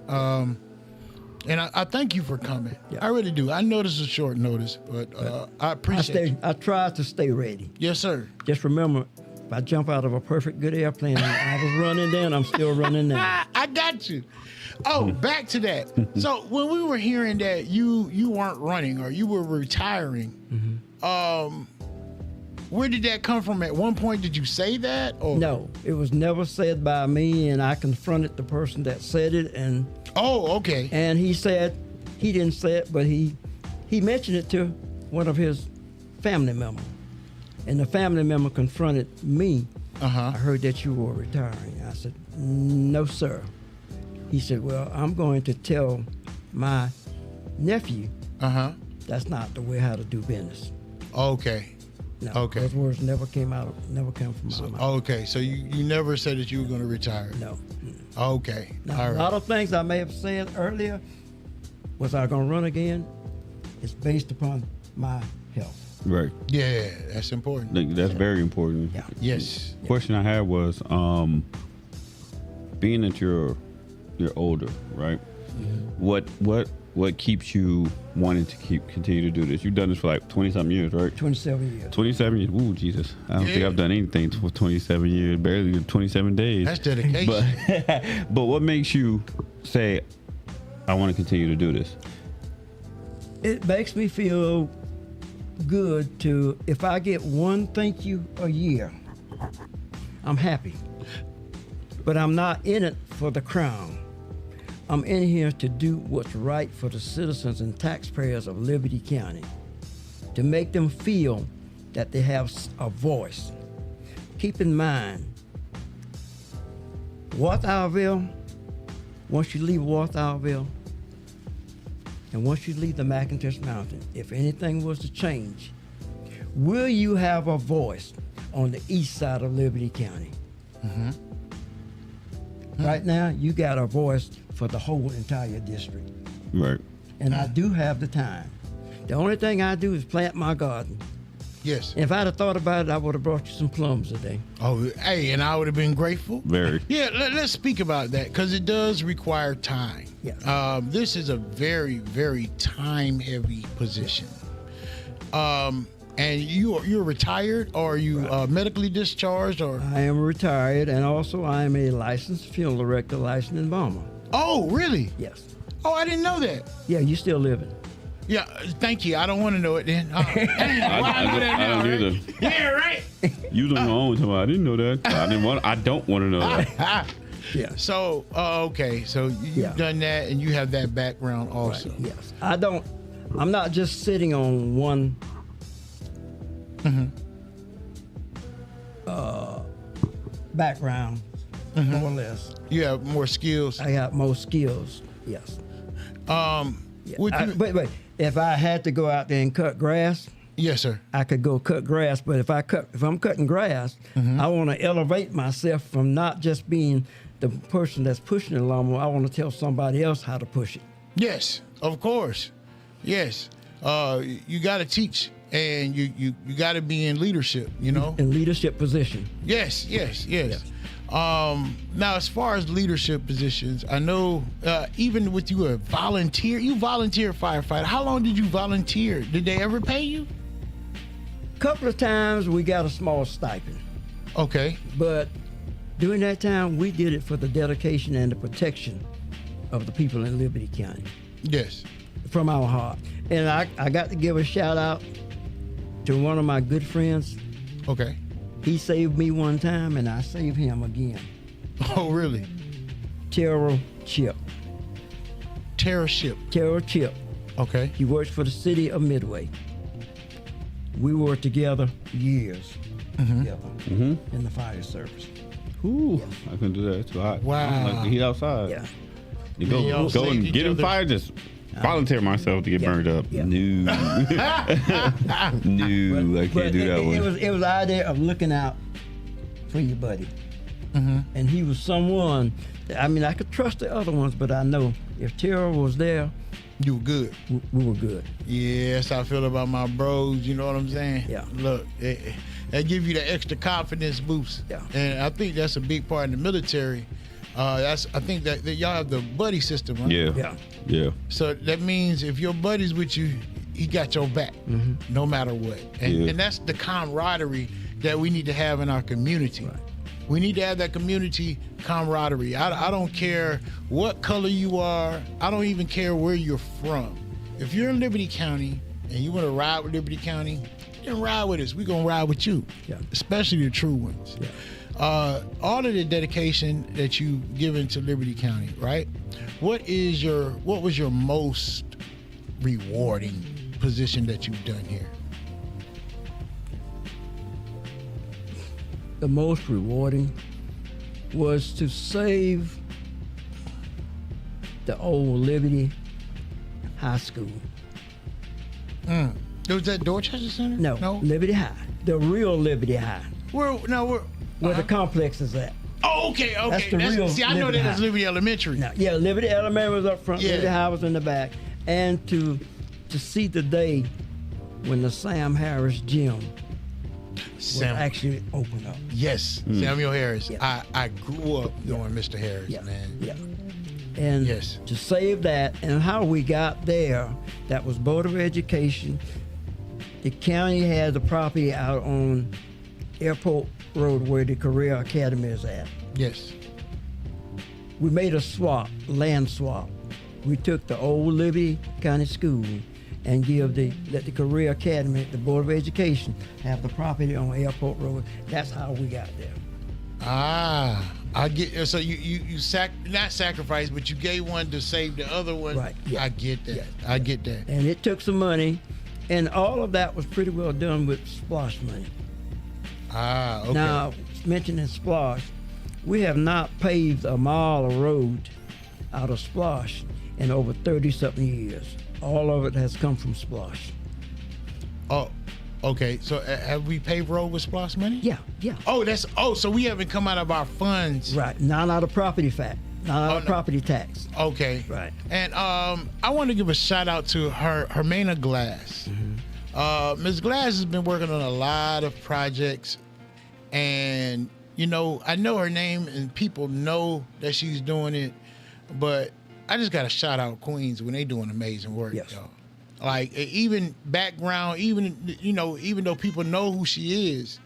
And I thank you for coming. Yeah. I really do. I know this is short notice, but I appreciate it. I try to stay ready. Yes, sir. Just remember, if I jump out of a perfect good airplane and I was running then, I'm still running now. I got you. Oh, back to that. So when we were hearing that you weren't running or you were retiring, where did that come from? At one point, did you say that? Or? No, it was never said by me, and I confronted the person that said it, and Oh, okay. and he said he didn't say it, but he mentioned it to one of his family members, and the family member confronted me. I heard that you were retiring. I said, no, sir. He said, well, I'm going to tell my nephew that's not the way how to do business. Okay. No, Okay. those words never came from my mouth. Okay. So you never said that you were going to retire. No. Okay. Now, All a right. lot of things I may have said earlier, was I going to run again? It's based upon my health. Right. Yeah, that's important. That's very important. Yeah. Yes. Question I had was, being that you're older, right? What keeps you wanting to continue to do this? You've done this for like 20-something years, right? 27 years. 27 years. Ooh, Jesus. I don't think I've done anything for 27 years, barely 27 days. That's dedication. But what makes you say, I want to continue to do this? It makes me feel good to, if I get one thank you a year, I'm happy. But I'm not in it for the crown. I'm in here to do what's right for the citizens and taxpayers of Liberty County, to make them feel that they have a voice. Keep in mind, Walthallville, once you leave Walthallville, and once you leave the McIntosh Mountain, if anything was to change, will you have a voice on the east side of Liberty County? Right now, you got a voice for the whole entire district. Right. And I do have the time. The only thing I do is plant my garden. Yes. If I'd have thought about it, I would have brought you some plums today. Oh, hey, and I would have been grateful. Very. Yeah, let's speak about that because it does require time. Yes. This is a very, very time-heavy position. And you're retired, or are you medically discharged, or? I am retired, and also I am a licensed funeral director, licensed embalmer. Oh, really? Yes. Oh, I didn't know that. Yeah, you still living. Yeah, thank you. I don't want to know it then. Dang, why I know that now, don't right? either. Yeah, right. You don't know. I didn't know that. I don't want to know that. Yeah. So, okay. So you've done that, and you have that background also. Right. Yes. I'm not just sitting on one background, more or less. You have more skills. I got more skills. Yes. Yeah. Wait. If I had to go out there and cut grass, Yes, sir. I could go cut grass. But if I'm cutting grass, I want to elevate myself from not just being the person that's pushing the lawnmower. I want to tell somebody else how to push it. Yes, of course. Yes. You got to teach, and you got to be in leadership, you know? In leadership position. Yes. Now, as far as leadership positions, I know even with you volunteer firefighter. How long did you volunteer? Did they ever pay you? Couple of times we got a small stipend. Okay. But during that time, we did it for the dedication and the protection of the people in Liberty County. Yes. From our heart. And I got to give a shout out to one of my good friends. Okay. He saved me one time, and I saved him again. Oh, really? Terrell Chip. Terror ship. Terrell Chip. Okay. He works for the city of Midway. We were together years together in the fire service. Ooh, I couldn't do that. It's hot. Wow. I like the heat outside. Yeah. You y'all go saved and each get in other. fire. Just volunteer myself to get burned up. Yeah. No, no, I can't do that one. It was the idea of looking out for your buddy. And he was someone, I mean, I could trust the other ones, but I know if Terrell was there, You were good. we were good. Yeah, that's how I feel about my bros. You know what I'm saying? Yeah. Look, that give you the extra confidence boost. Yeah. And I think that's a big part in the military. I think that y'all have the buddy system, right? Yeah. So that means if your buddy's with you, he got your back, no matter what. And that's the camaraderie that we need to have in our community. Right. We need to have that community camaraderie. I don't care what color you are. I don't even care where you're from. If you're in Liberty County and you want to ride with Liberty County, then ride with us. We're going to ride with you, especially the true ones. Yeah. All of the dedication that you've given to Liberty County, right? What was your most rewarding position that you've done here? The most rewarding was to save the old Liberty High School. Was that Dorchester Center? No, Liberty High. The real Liberty High. Where Where the complex is at. Oh, okay. That's the real See, I know Liberty that as High. Liberty Elementary. Now, yeah, Liberty Elementary was up front, Yeah. Liberty High was in the back. And to see the day when the Sam Harris gym was actually opened up. Yes, Samuel Harris. Yeah. I grew up knowing Mr. Harris, Yeah, man. yeah. And Yes. to save that, and how we got there, that was Board of Education. The county had the property out on Airport Road where the Career Academy is at. Yes. We made a swap, land swap. We took the old Liberty County School and let the Career Academy, the Board of Education, have the property on Airport Road. That's how we got there. I get. So you not sacrifice, but you gave one to save the other one. Right, yeah. I get that. Yeah. I get that. And it took some money, and all of that was pretty well done with SPLOST money. Okay. Now, mentioning SPLOST, we have not paved a mile of road out of SPLOST in over 30-something years. All of it has come from SPLOST. Oh, okay. So have we paved road with SPLOST money? Yeah. So we haven't come out of our funds. Right. Not out of property property tax. Okay. Right. And I want to give a shout out to Hermana Glass. Ms. Glass has been working on a lot of projects, and I know her name and people know that she's doing it, but I just got to shout out Queens when they doing amazing work, Yes. y'all. Like even background, even though people know who she is,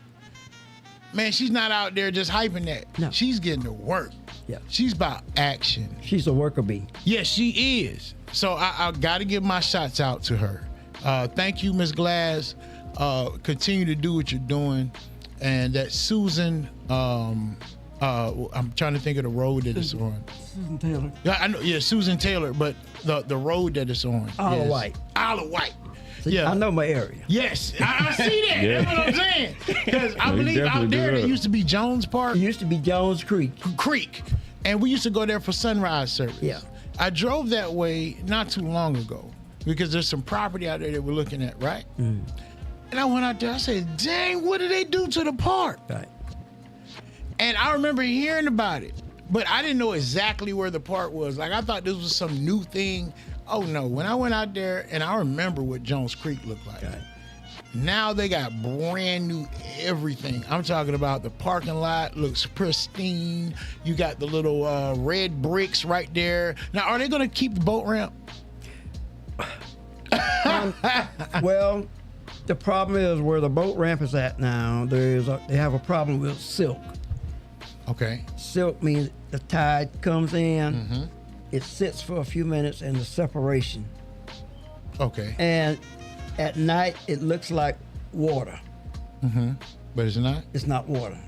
man, she's not out there just hyping that. No. She's getting to work. Yeah. She's about action. She's a worker bee. Yes, she is. So I got to give my shots out to her. Thank you, Miss Glass. Continue to do what you're doing. And that Susan, I'm trying to think of the road that it's on. Susan Taylor. Yeah, I know. Yeah, Susan Taylor, but the road that it's on. Isle of is Wight. Isle of Wight. See, Yeah. I know my area. Yes, I see that. Yeah. That's what I'm saying. Because I You believe out definitely there do there that. used to be Jones Park It used to be Jones Creek. Creek, and we used to go there for sunrise service. Yeah. I drove that way not too long ago because there's some property out there that we're looking at, right? Mm. And I went out there. I said, "Dang, what did they do to the park?" Right. And I remember hearing about it, but I didn't know exactly where the park was. Like I thought this was some new thing. Oh no! When I went out there, and I remember what Jones Creek looked like. Right. Now they got brand new everything. I'm talking about the parking lot looks pristine. You got the little red bricks right there. Now, are they going to keep the boat ramp? Well, the problem is where the boat ramp is at now. They have a problem with silk. Okay. Silk means the tide comes in, it sits for a few minutes, and the separation. Okay. And at night, it looks like water. But it's not? It's not water.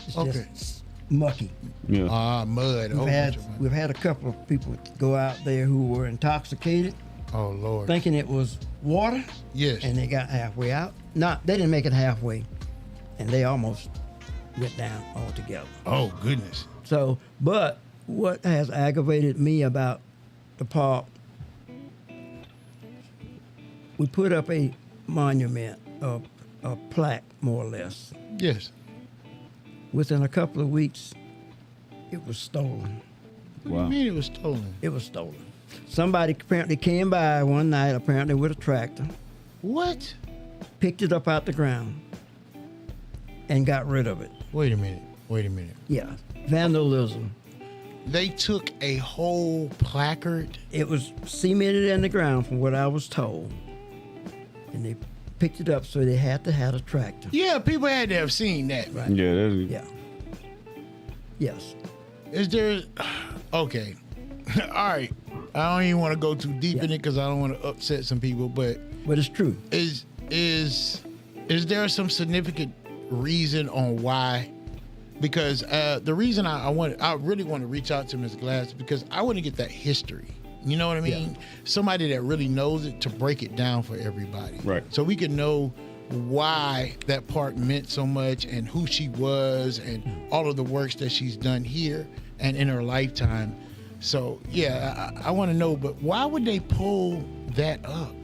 It's Okay. just mucky. Yeah. Mud. We've had a couple of people go out there who were intoxicated, Oh, Lord. thinking it was water, Yes. and they got halfway out. They didn't make it halfway, and they almost went down altogether. Oh, goodness. So, but what has aggravated me about the park, we put up a monument, a plaque, more or less. Yes. Within a couple of weeks, it was stolen. What do Wow. you mean it was stolen? It was stolen. Somebody apparently came by one night, apparently with a tractor, What? picked it up out the ground, and got rid of it. Wait a minute. Yeah, vandalism. They took a whole placard. It was cemented in the ground, from what I was told, and they picked it up, so they had to have a tractor. Yeah, people had to have seen that. Right. Yeah. That's, Yeah. Yes. Is there? Okay. All right. I don't even want to go too deep in it because I don't want to upset some people. But But it's true. is there some significant reason on why? Because the reason I really want to reach out to Ms. Glass because I want to get that history. You know what I mean? Somebody that really knows it to break it down for everybody. Right. So we can know why that park meant so much and who she was and all of the works that she's done here and in her lifetime. So yeah, I want to know, but why would they pull that up?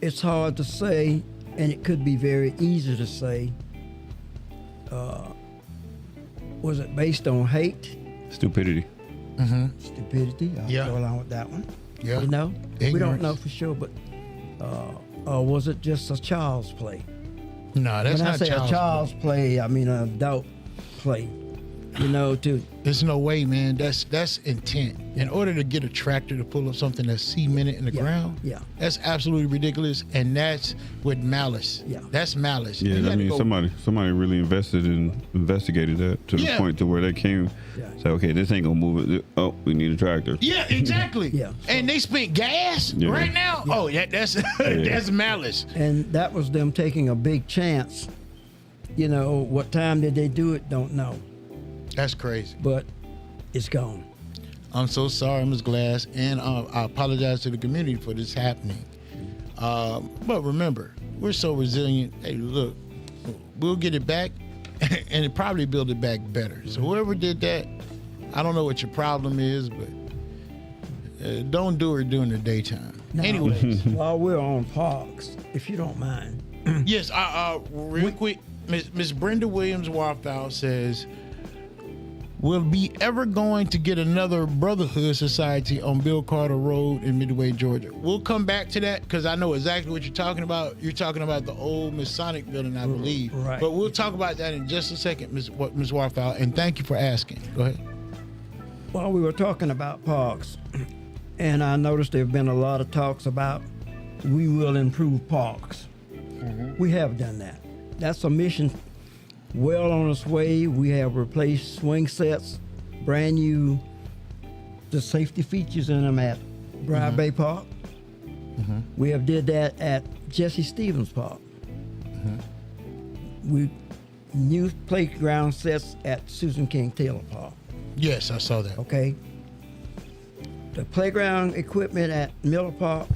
It's hard to say, and it could be very easy to say. Was it based on hate, stupidity. stupidity? I'll Yeah. go along with that one. Yeah. You know, we don't Ignorance. know for sure, but or was it just a child's play? No, that's when I not say a child's play, I mean an adult play. You know, There's no way, man. That's intent. In order to get a tractor to pull up something that's cemented in the Yeah, ground, yeah. that's absolutely ridiculous, and that's with malice. Yeah. That's malice. Yeah, You that gotta means go- somebody really investigated that to the Yeah. point to where they came. Yeah. Say, okay, this ain't gonna move it. Oh, we need a tractor. Yeah, exactly. Yeah. And they spent gas Yeah. right now. Oh, yeah, that's that's malice. and that was them taking a big chance. You know, what time did they do it? Don't know, That's crazy. but it's gone. I'm so sorry, Ms. Glass, and I apologize to the community for this happening. But remember, we're so resilient. Hey, look, we'll get it back, and probably build it back better. So whoever did that, I don't know what your problem is, but don't do it during the daytime. Now, Anyways, while we're on parks, if you don't mind, yes, real quick, Miss Brenda Williams Warfowl says, will be ever going to get another Brotherhood Society on Bill Carter Road in Midway, Georgia? We'll come back to that because I know exactly what you're talking about. You're talking about the old Masonic building, I believe. Right. But we'll talk about that in just a second, Ms. Warfowl, and thank you for asking. Go ahead. while we were talking about parks, and I noticed there have been a lot of talks about we will improve parks. We have done that. That's a mission well on its way. We have replaced swing sets, brand new the safety features in them at Briar Bay Park. We have did that at Jesse Stevens Park. We new playground sets at Susan King Taylor Park. Yes, I saw that. Okay. The playground equipment at Miller Park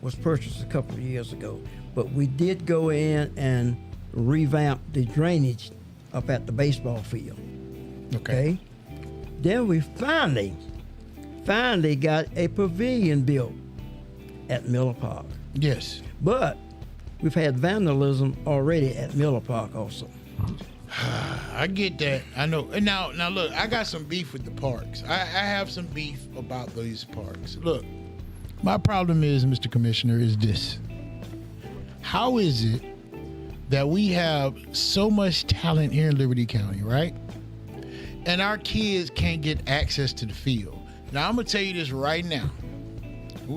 was purchased a couple of years ago, but we did go in and revamp the drainage up at the baseball field. Okay. Then we finally got a pavilion built at Miller Park. Yes. But we've had vandalism already at Miller Park also. I get that. I know. And now look, I got some beef with the parks. I have some beef about these parks. Look, my problem is, Mr. Commissioner, is this. How is it that we have so much talent here in Liberty County, right? And our kids can't get access to the field. Now, I'm going to tell you this right now.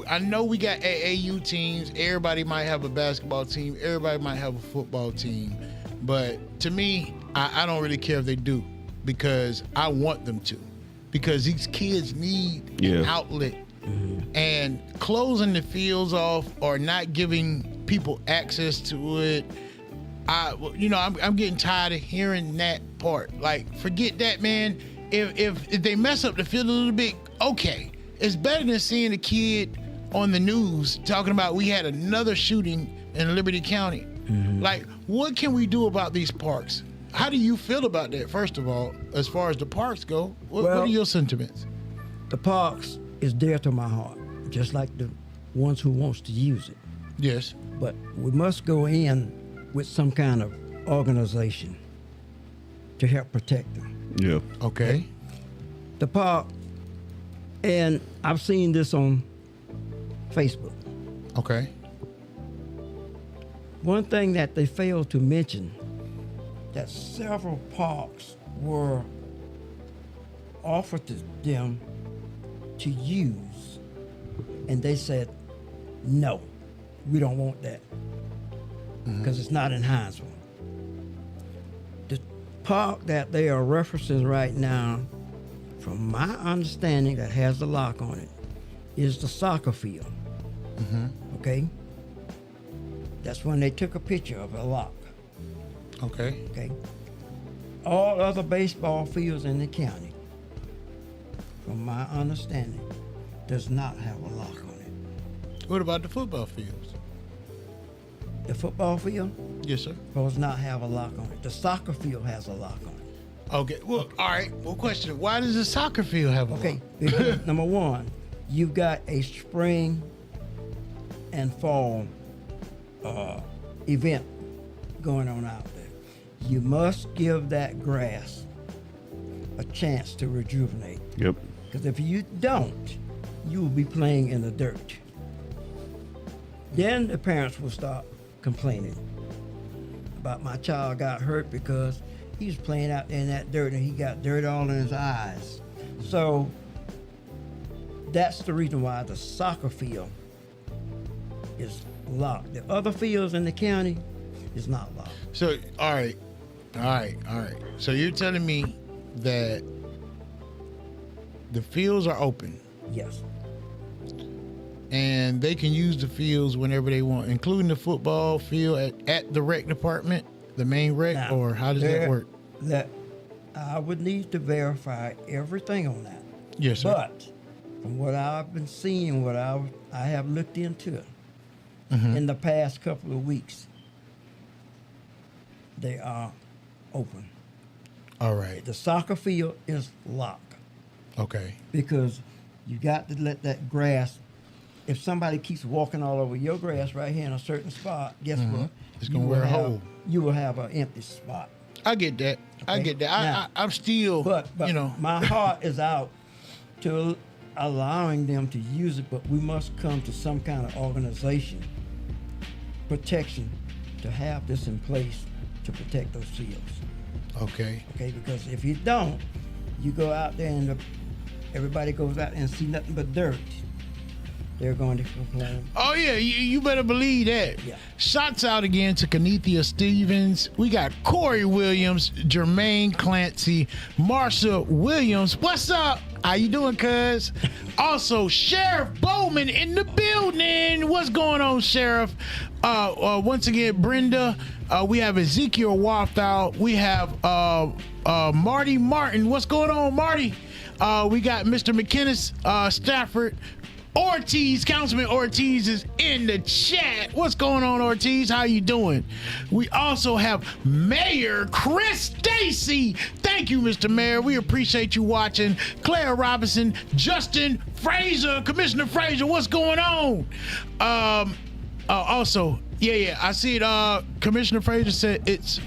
I know we got AAU teams. Everybody might have a basketball team. Everybody might have a football team. But to me, I don't really care if they do, because I want them to. Because these kids need an outlet. And closing the fields off or not giving people access to it, I'm getting tired of hearing that part. Like, forget that, man. If they mess up the field a little bit, okay. It's better than seeing a kid on the news talking about we had another shooting in Liberty County. Like, what can we do about these parks? How do you feel about that, first of all, as far as the parks go? What are your sentiments? The parks is dear to my heart, just like the ones who wants to use it. Yes. But we must go in with some kind of organization to help protect them. Yeah. Okay. The park, and I've seen this on Facebook. Okay. One thing that they failed to mention, that several parks were offered to them to use, and they said, no, we don't want that, because it's not in Hinesville. The park that they are referencing right now, from my understanding, that has the lock on it, is the soccer field. Okay? That's when they took a picture of a lock. Okay. Okay? All other baseball fields in the county, from my understanding, does not have a lock on it. What about the football fields? The football field Yes, sir. does not have a lock on it. The soccer field has a lock on it. Okay. Well, all right. Well, question: why does the soccer field have a Okay, lock? because number one, you've got a spring and fall event going on out there. You must give that grass a chance to rejuvenate. Yep. Because if you don't, you will be playing in the dirt. Then the parents will start complaining about my child got hurt because he was playing out there in that dirt and he got dirt all in his eyes. So that's the reason why the soccer field is locked. The other fields in the county is not locked. So, all right. So you're telling me that the fields are open Yes. and they can use the fields whenever they want, including the football field at the rec department, the main rec, Now, or how does that work? That I would need to verify everything on that. Yes, sir. But from what I've been seeing, what I have looked into in the past couple of weeks, they are open. All right. The soccer field is locked Okay. because you got to let that grass. If somebody keeps walking all over your grass right here in a certain spot, guess what? It's You gonna will wear a have- hole. You will have an empty spot. I get that. I Okay. get that. Now, I'm still, But you know. my heart is out to allowing them to use it, but we must come to some kind of organization, protection, to have this in place to protect those fields. Okay. Okay, because if you don't, you go out there and everybody goes out and see nothing but dirt. They're going to complain. Oh yeah, you better believe that. Yeah. Shots out again to Kenethia Stevens. We got Corey Williams, Jermaine Clancy, Marsha Williams. What's up? How you doing, cuz? Also, Sheriff Bowman in the building. What's going on, Sheriff? Once again, Brenda. We have Ezekiel Waftow. We have Marty Martin. What's going on, Marty? We got Mr. McKinnis Stafford. Ortiz, Councilman Ortiz is in the chat. What's going on, Ortiz? How you doing? We also have Mayor Chris Stacy. Thank you, Mr. Mayor. We appreciate you watching. Claire Robinson, Justin Fraser, Commissioner Fraser. What's going on? Also, I see it. Commissioner Fraser said it's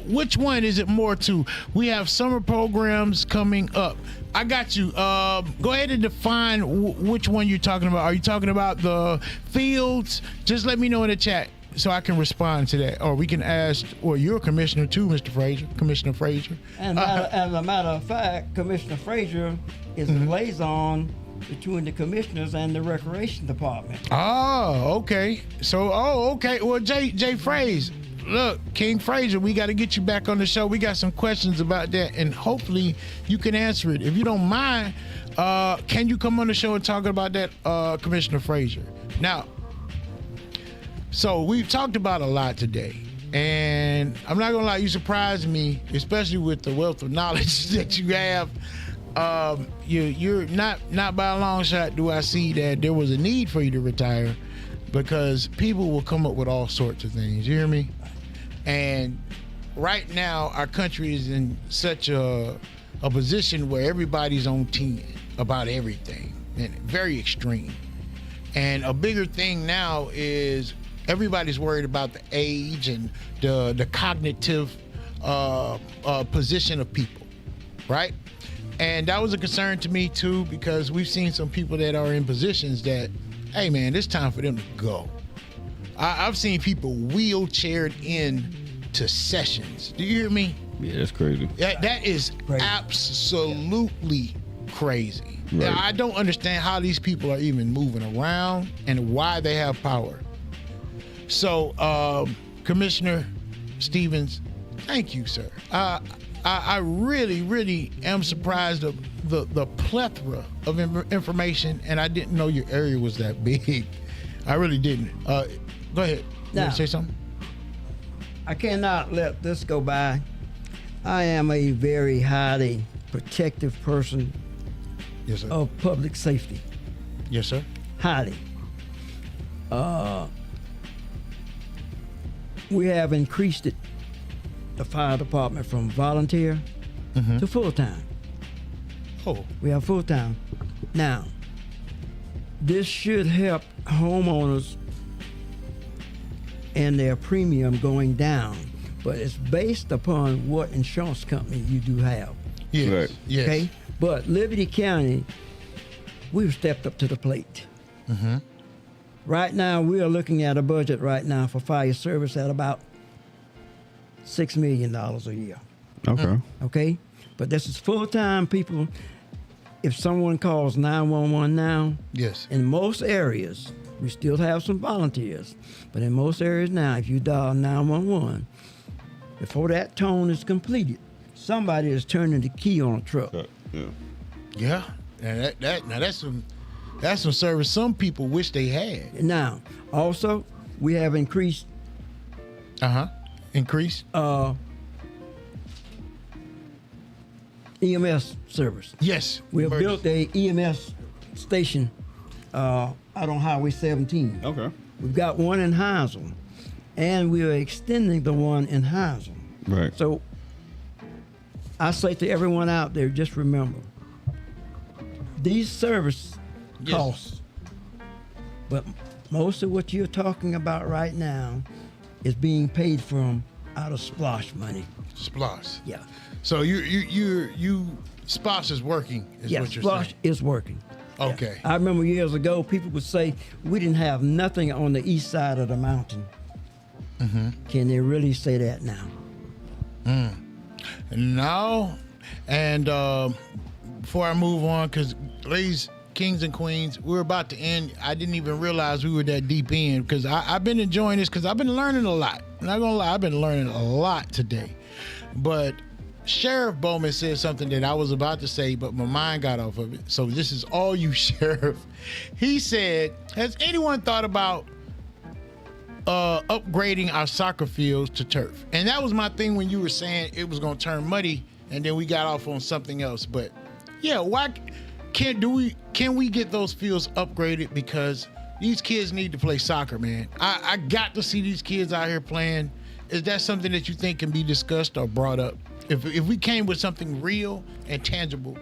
which one is it more to? We have summer programs coming up. I got you. Go ahead and define which one you're talking about. Are you talking about the fields? Just let me know in the chat so I can respond to that. Or we can ask, or you're a commissioner too, Mr. Fraser, Commissioner Fraser. And as a matter of fact, Commissioner Fraser is a liaison between the commissioners and the recreation department. Oh, okay. So, okay. Well, Jay Fraser. Look, King Fraser, we got to get you back on the show. We got some questions about that, and hopefully you can answer it. If you don't mind, can you come on the show and talk about that, Commissioner Fraser? Now, so we've talked about a lot today, and I'm not gonna lie, you surprised me, especially with the wealth of knowledge that you have. You're not by a long shot do I see that there was a need for you to retire, because people will come up with all sorts of things. You hear me? And right now, our country is in such a position where everybody's on 10 about everything, and very extreme. And a bigger thing now is everybody's worried about the age and the cognitive position of people, right? And that was a concern to me too, because we've seen some people that are in positions that, hey man, it's time for them to go. I've seen people wheelchaired in to sessions. Do you hear me? Yeah, that's crazy. That is crazy. Absolutely crazy. Right. Now, I don't understand how these people are even moving around and why they have power. So, Commissioner Stevens, thank you, sir. I really, really am surprised of the plethora of information, and I didn't know your area was that big. I really didn't. Go ahead. You want to say something? I cannot let this go by. I am a very highly protective person Yes, sir. of public safety. Yes, sir. Highly. We have increased it, the fire department, from volunteer to full-time. Oh, We have full-time. Now, this should help homeowners and their premium going down, but it's based upon what insurance company you do have. yes. Right. Yes. Okay? But Liberty County, we've stepped up to the plate. Right now, we are looking at a budget right now for fire service at about $6 million a year. Okay. Okay? But this is full-time people. If someone calls 911 now, Yes. in most areas, we still have some volunteers, but in most areas now, if you dial 911, before that tone is completed, somebody is turning the key on a truck. Yeah. Yeah. And that's some service some people wish they had. Now, also, we have increased Increase. EMS service. Yes. We have Emergency. built a EMS station out on Highway 17. Okay. We've got one in Hinesville, and we are extending the one in Hinesville. Right. So I say to everyone out there, just remember, these service Yes. costs, but most of what you're talking about right now is being paid from out of splosh money. Splosh. Yeah. So you Splosh is working, is Yes, what you're splosh saying. is working. Okay. I remember years ago, people would say we didn't have nothing on the east side of the mountain. Can they really say that now? No. And before I move on, because ladies, kings and queens, we're about to end. I didn't even realize we were that deep in, because I've been enjoying this, because I've been learning a lot. I'm not gonna lie, I've been learning a lot today. But Sheriff Bowman said something that I was about to say, but my mind got off of it. So this is all you, Sheriff. He said, has anyone thought about upgrading our soccer fields to turf? And that was my thing when you were saying it was going to turn muddy, and then we got off on something else. But yeah, why can we get those fields upgraded? Because these kids need to play soccer, man. I got to see these kids out here playing. Is that something that you think can be discussed or brought up? If we came with something real and tangible.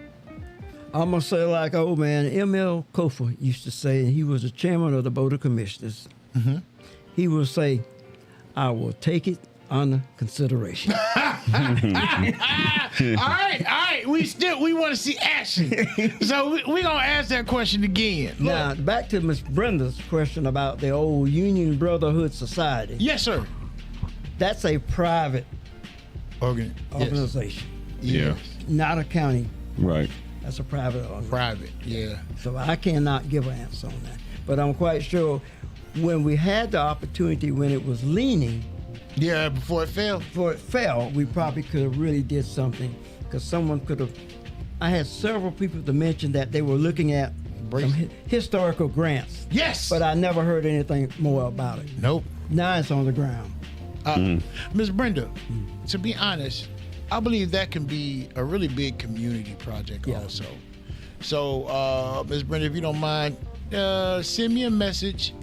I'm going to say like old man M.L. Kofor used to say, he was the chairman of the Board of Commissioners. Mm-hmm. He would say, I will take it under consideration. All right. We want to see action. So we're going to ask that question again. Look. Now, back to Miss Brenda's question about the old Union Brotherhood Society. Yes, sir. That's a private organization. Yeah. Not a county. Right. That's a private organization. Private, yeah. So I cannot give an answer on that. But I'm quite sure when we had the opportunity, when it was leaning, yeah, before it fell, we probably could have really did something, because someone could have. I had several people to mention that they were looking at some historical grants. Yes. But I never heard anything more about it. Nope. Now it's on the ground. Ms. Brenda, to be honest, I believe that can be a really big community project also. So, Ms. Brenda, if you don't mind, send me a message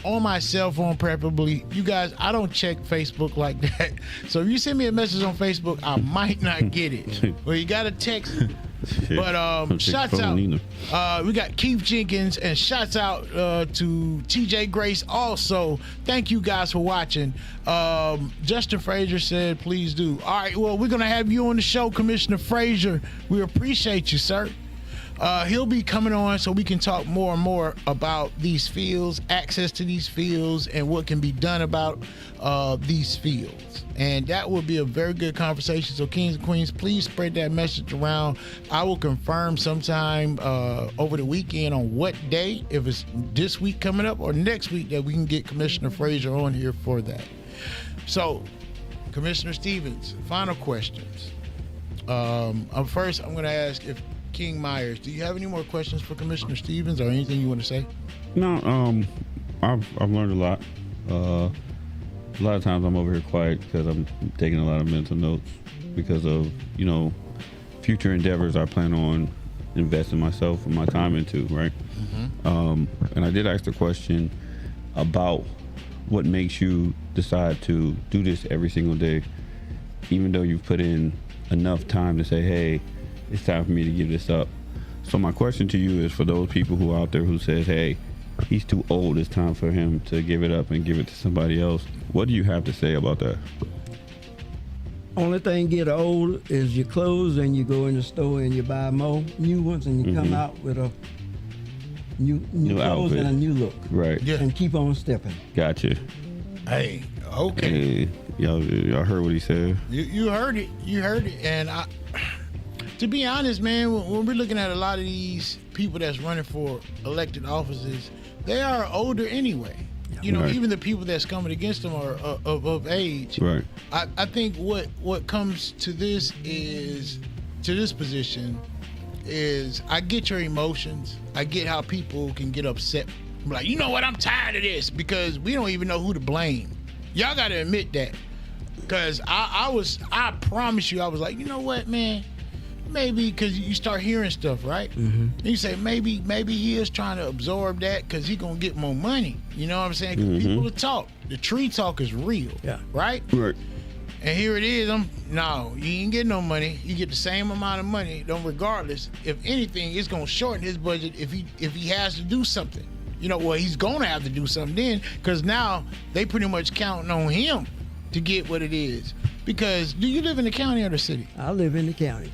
on my cell phone, preferably. You guys, I don't check Facebook like that. So if you send me a message on Facebook, I might not get it. Well, you got to text. But shouts out. We got Keith Jenkins, and shouts out to TJ Grace also. Thank you guys for watching. Justin Frazier said, please do. All right, well, we're going to have you on the show, Commissioner Frazier. We appreciate you, sir. He'll be coming on so we can talk more and more about these fields, access to these fields, and what can be done about these fields. And that will be a very good conversation. So kings and queens, please spread that message around. I will confirm sometime over the weekend on what day, if it's this week coming up or next week, that we can get Commissioner Frazier on here for that. So, Commissioner Stevens, final questions. First, I'm going to ask if King Myers, do you have any more questions for Commissioner Stevens or anything you want to say? No, I've learned a lot. A lot of times I'm over here quiet because I'm taking a lot of mental notes because of, future endeavors I plan on investing myself and my time into, right? Mm-hmm. And I did ask the question about what makes you decide to do this every single day, even though you've put in enough time to say, hey, it's time for me to give this up. So my question to you is for those people who are out there who says, hey, he's too old, it's time for him to give it up and give it to somebody else. What do you have to say about that? Only thing get old is you close and you go in the store and you buy more new ones and you come out with a new clothes outfit and a new look. Right. Yeah. And keep on stepping. Gotcha. Hey, okay. Hey, y'all heard what he said? You heard it. You heard it. And to be honest, man, when we're looking at a lot of these people that's running for elected offices, they are older anyway. Right. Even the people that's coming against them are of age. Right. I think what comes to this position is I get your emotions. I get how people can get upset. I'm like, you know what? I'm tired of this, because we don't even know who to blame. Y'all got to admit that. Because I promise you, I was like, you know what, man? Maybe because you start hearing stuff, right? Mm-hmm. And you say, maybe he is trying to absorb that because he's going to get more money. You know what I'm saying? Because people will talk. The tree talk is real. Yeah. Right? Right. And here it is. No, you ain't get no money. You get the same amount of money. Regardless, if anything, it's going to shorten his budget if he has to do something. He's going to have to do something then, because now they pretty much counting on him to get what it is. Because do you live in the county or the city? I live in the county.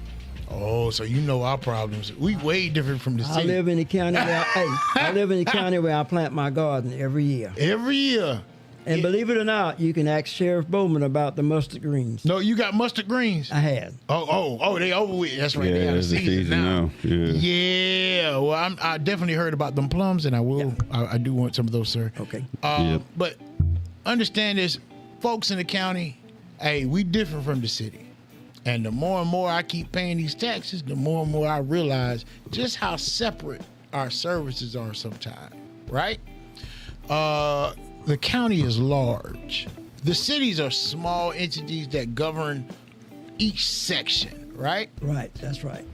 Oh, so you know our problems. We way different from the city. I live in the county where I plant my garden every year. Every year. And believe it or not, you can ask Sheriff Bowman about the mustard greens. No, you got mustard greens? I had. Oh, they over with. That's right. They out of season now. Yeah. Well, I definitely heard about them plums, and I will. Yeah. I do want some of those, sir. Okay. But understand this, folks in the county, hey, we different from the city. And the more and more I keep paying these taxes, the more and more I realize just how separate our services are sometimes, right? The county is large. The cities are small entities that govern each section, right? Right, that's right.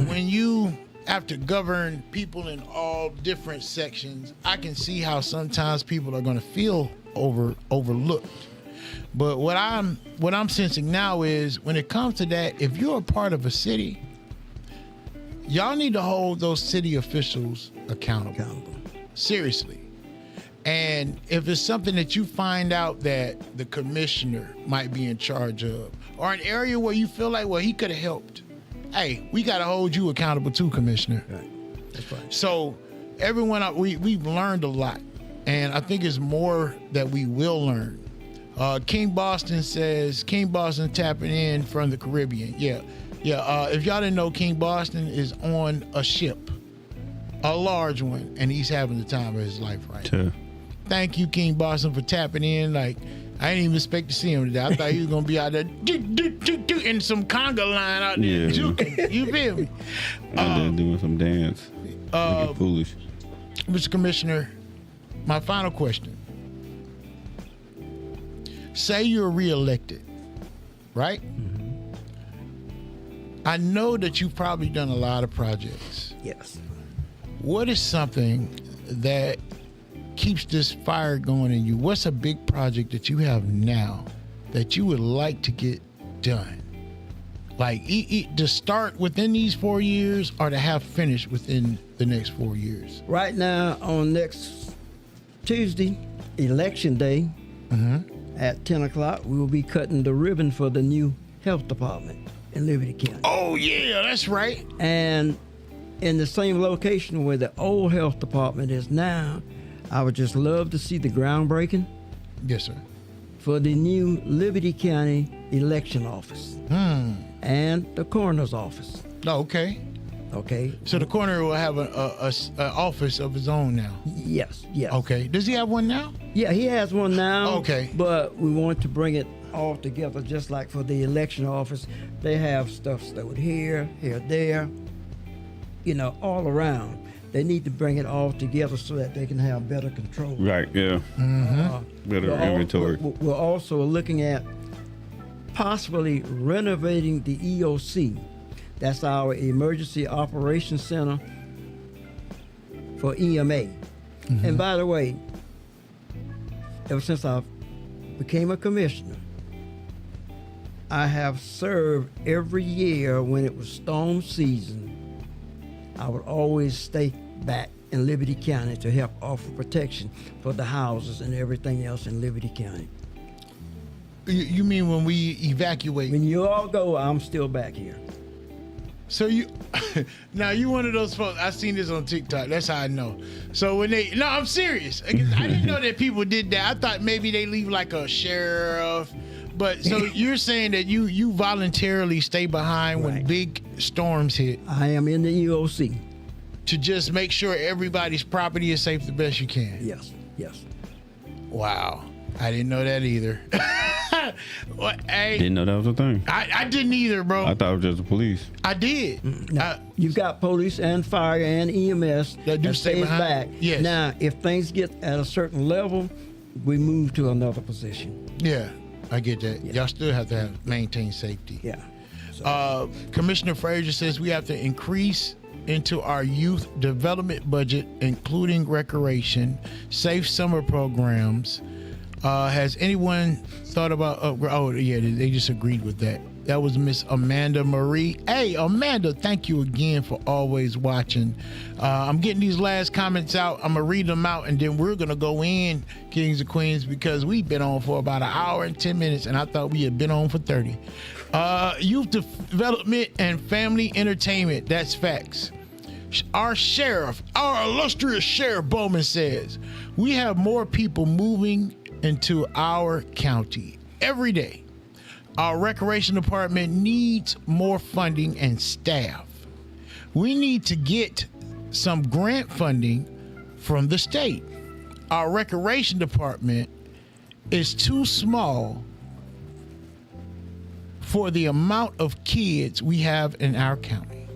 When you have to govern people in all different sections, I can see how sometimes people are going to feel overlooked. But what I'm sensing now is when it comes to that, if you're a part of a city, y'all need to hold those city officials accountable. Seriously. And if it's something that you find out that the commissioner might be in charge of, or an area where you feel like, well, he could have helped, hey, we got to hold you accountable too, Commissioner. Right. That's right. So everyone, we've learned a lot, and I think it's more that we will learn. King Boston says, King Boston tapping in from the Caribbean. Yeah. If y'all didn't know, King Boston is on a ship, a large one, and he's having the time of his life right now. Thank you, King Boston, for tapping in. Like, I didn't even expect to see him today. I thought he was going to be out there in some conga line out there. Juking. You feel me? Out there doing some dance. Looking foolish. Mr. Commissioner, my final question. Say you're reelected, right? Mm-hmm. I know that you've probably done a lot of projects. Yes. What is something that keeps this fire going in you? What's a big project that you have now that you would like to get done? Like to start within these 4 years or to have finished within the next 4 years? Right now, on next Tuesday, Election Day, at 10 o'clock, we will be cutting the ribbon for the new health department in Liberty County. Oh, yeah, that's right. And in the same location where the old health department is now, I would just love to see the groundbreaking. Yes, sir. For the new Liberty County election office and the coroner's office. Oh, okay. Okay. So the coroner will have a office of his own now. Yes. Okay. Does he have one now? Yeah, he has one now. Okay. But we want to bring it all together, just like for the election office. They have stuff stowed here, there, all around. They need to bring it all together so that they can have better control. Right, yeah. Better inventory. We're also looking at possibly renovating the EOC. That's our Emergency Operations Center for EMA. And by the way, ever since I became a commissioner, I have served every year when it was storm season. I would always stay back in Liberty County to help offer protection for the houses and everything else in Liberty County. You mean when we evacuate? When you all go, I'm still back here. So now you one of those folks, I seen this on TikTok, that's how I know. So no, I'm serious. I didn't know that people did that. I thought maybe they leave like a sheriff. But so you're saying that you voluntarily stay behind when big storms hit. I am in the EOC. To just make sure everybody's property is safe the best you can. Yes. Wow. I didn't know that either. Well, hey, Didn't know that was a thing. I didn't either, bro. I thought it was just the police. I did. Now, you've got police and fire and EMS that do stay stays behind. back. Yes. Now, if things get at a certain level, we move to another position. Yeah, I get that. Yeah. Y'all still have to maintain safety. Yeah. So, Commissioner Frazier says we have to increase into our youth development budget, including recreation, safe summer programs. Has anyone thought about oh yeah, they just agreed with that. That was Miss Amanda Marie. Hey, Amanda, thank you again for always watching. I'm getting these last comments out. I'm going to read them out, and then we're going to go in, Kings and Queens, because we've been on for about an hour and 10 minutes, and I thought we had been on for 30. Youth development and family entertainment. That's facts. Our sheriff, our illustrious Sheriff Bowman says, we have more people moving into our county every day. Our recreation department needs more funding and staff. We need to get some grant funding from the state. Our recreation department is too small for the amount of kids we have in our county.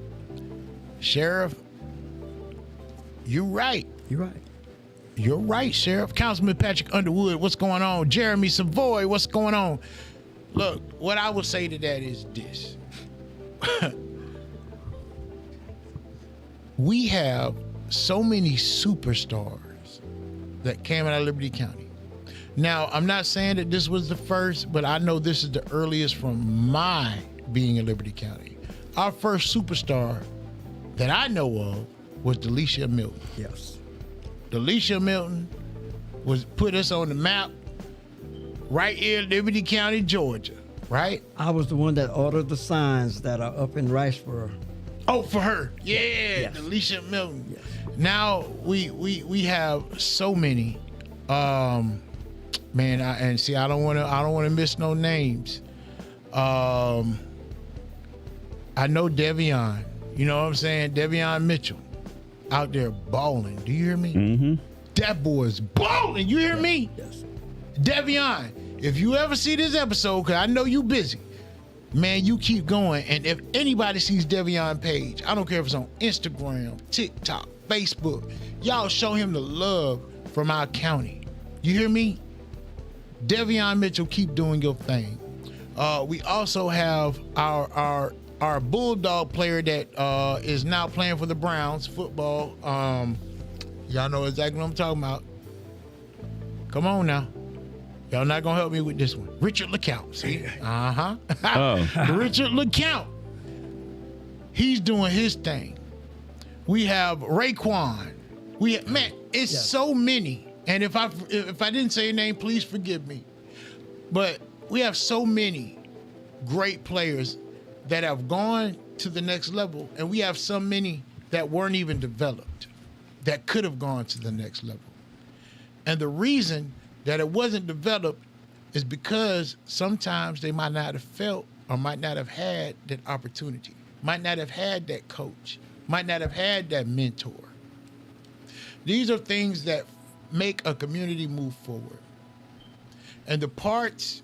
Sheriff, you're right. You're right. You're right, Sheriff. Councilman Patrick Underwood, what's going on? Jeremy Savoy, what's going on? Look, what I would say to that is this. We have so many superstars that came out of Liberty County. Now, I'm not saying that this was the first, but I know this is the earliest from my being in Liberty County. Our first superstar that I know of was Delisha Milton. Yes. Delisha Milton put us on the map right here in Liberty County, Georgia, right? I was the one that ordered the signs that are up in Riceboro. Oh, for her. Yeah, Yes. Delisha Milton. Yes. Now we have so many. Man, I don't want to miss no names. I know Devion. You know what I'm saying? Devion Mitchell out there balling. Do you hear me? Mm-hmm. That boy's balling. You hear me? Yes. Devion, if you ever see this episode, because I know you busy, man, you keep going. And if anybody sees Devion page, I don't care if it's on Instagram, TikTok, Facebook, y'all show him the love from our county. You hear me? Devion Mitchell, keep doing your thing. We also have our Bulldog player that is now playing for the Browns football. Y'all know exactly what I'm talking about. Come on now. Y'all not gonna help me with this one. Richard LeCount, see? Uh-huh. Oh. Richard LeCount. He's doing his thing. We have Raekwon. Man, it's Yes. so many. And if I didn't say your name, please forgive me. But we have so many great players that have gone to the next level, and we have so many that weren't even developed that could have gone to the next level. And the reason that it wasn't developed is because sometimes they might not have felt or might not have had that opportunity, might not have had that coach, might not have had that mentor. These are things that make a community move forward. And the parts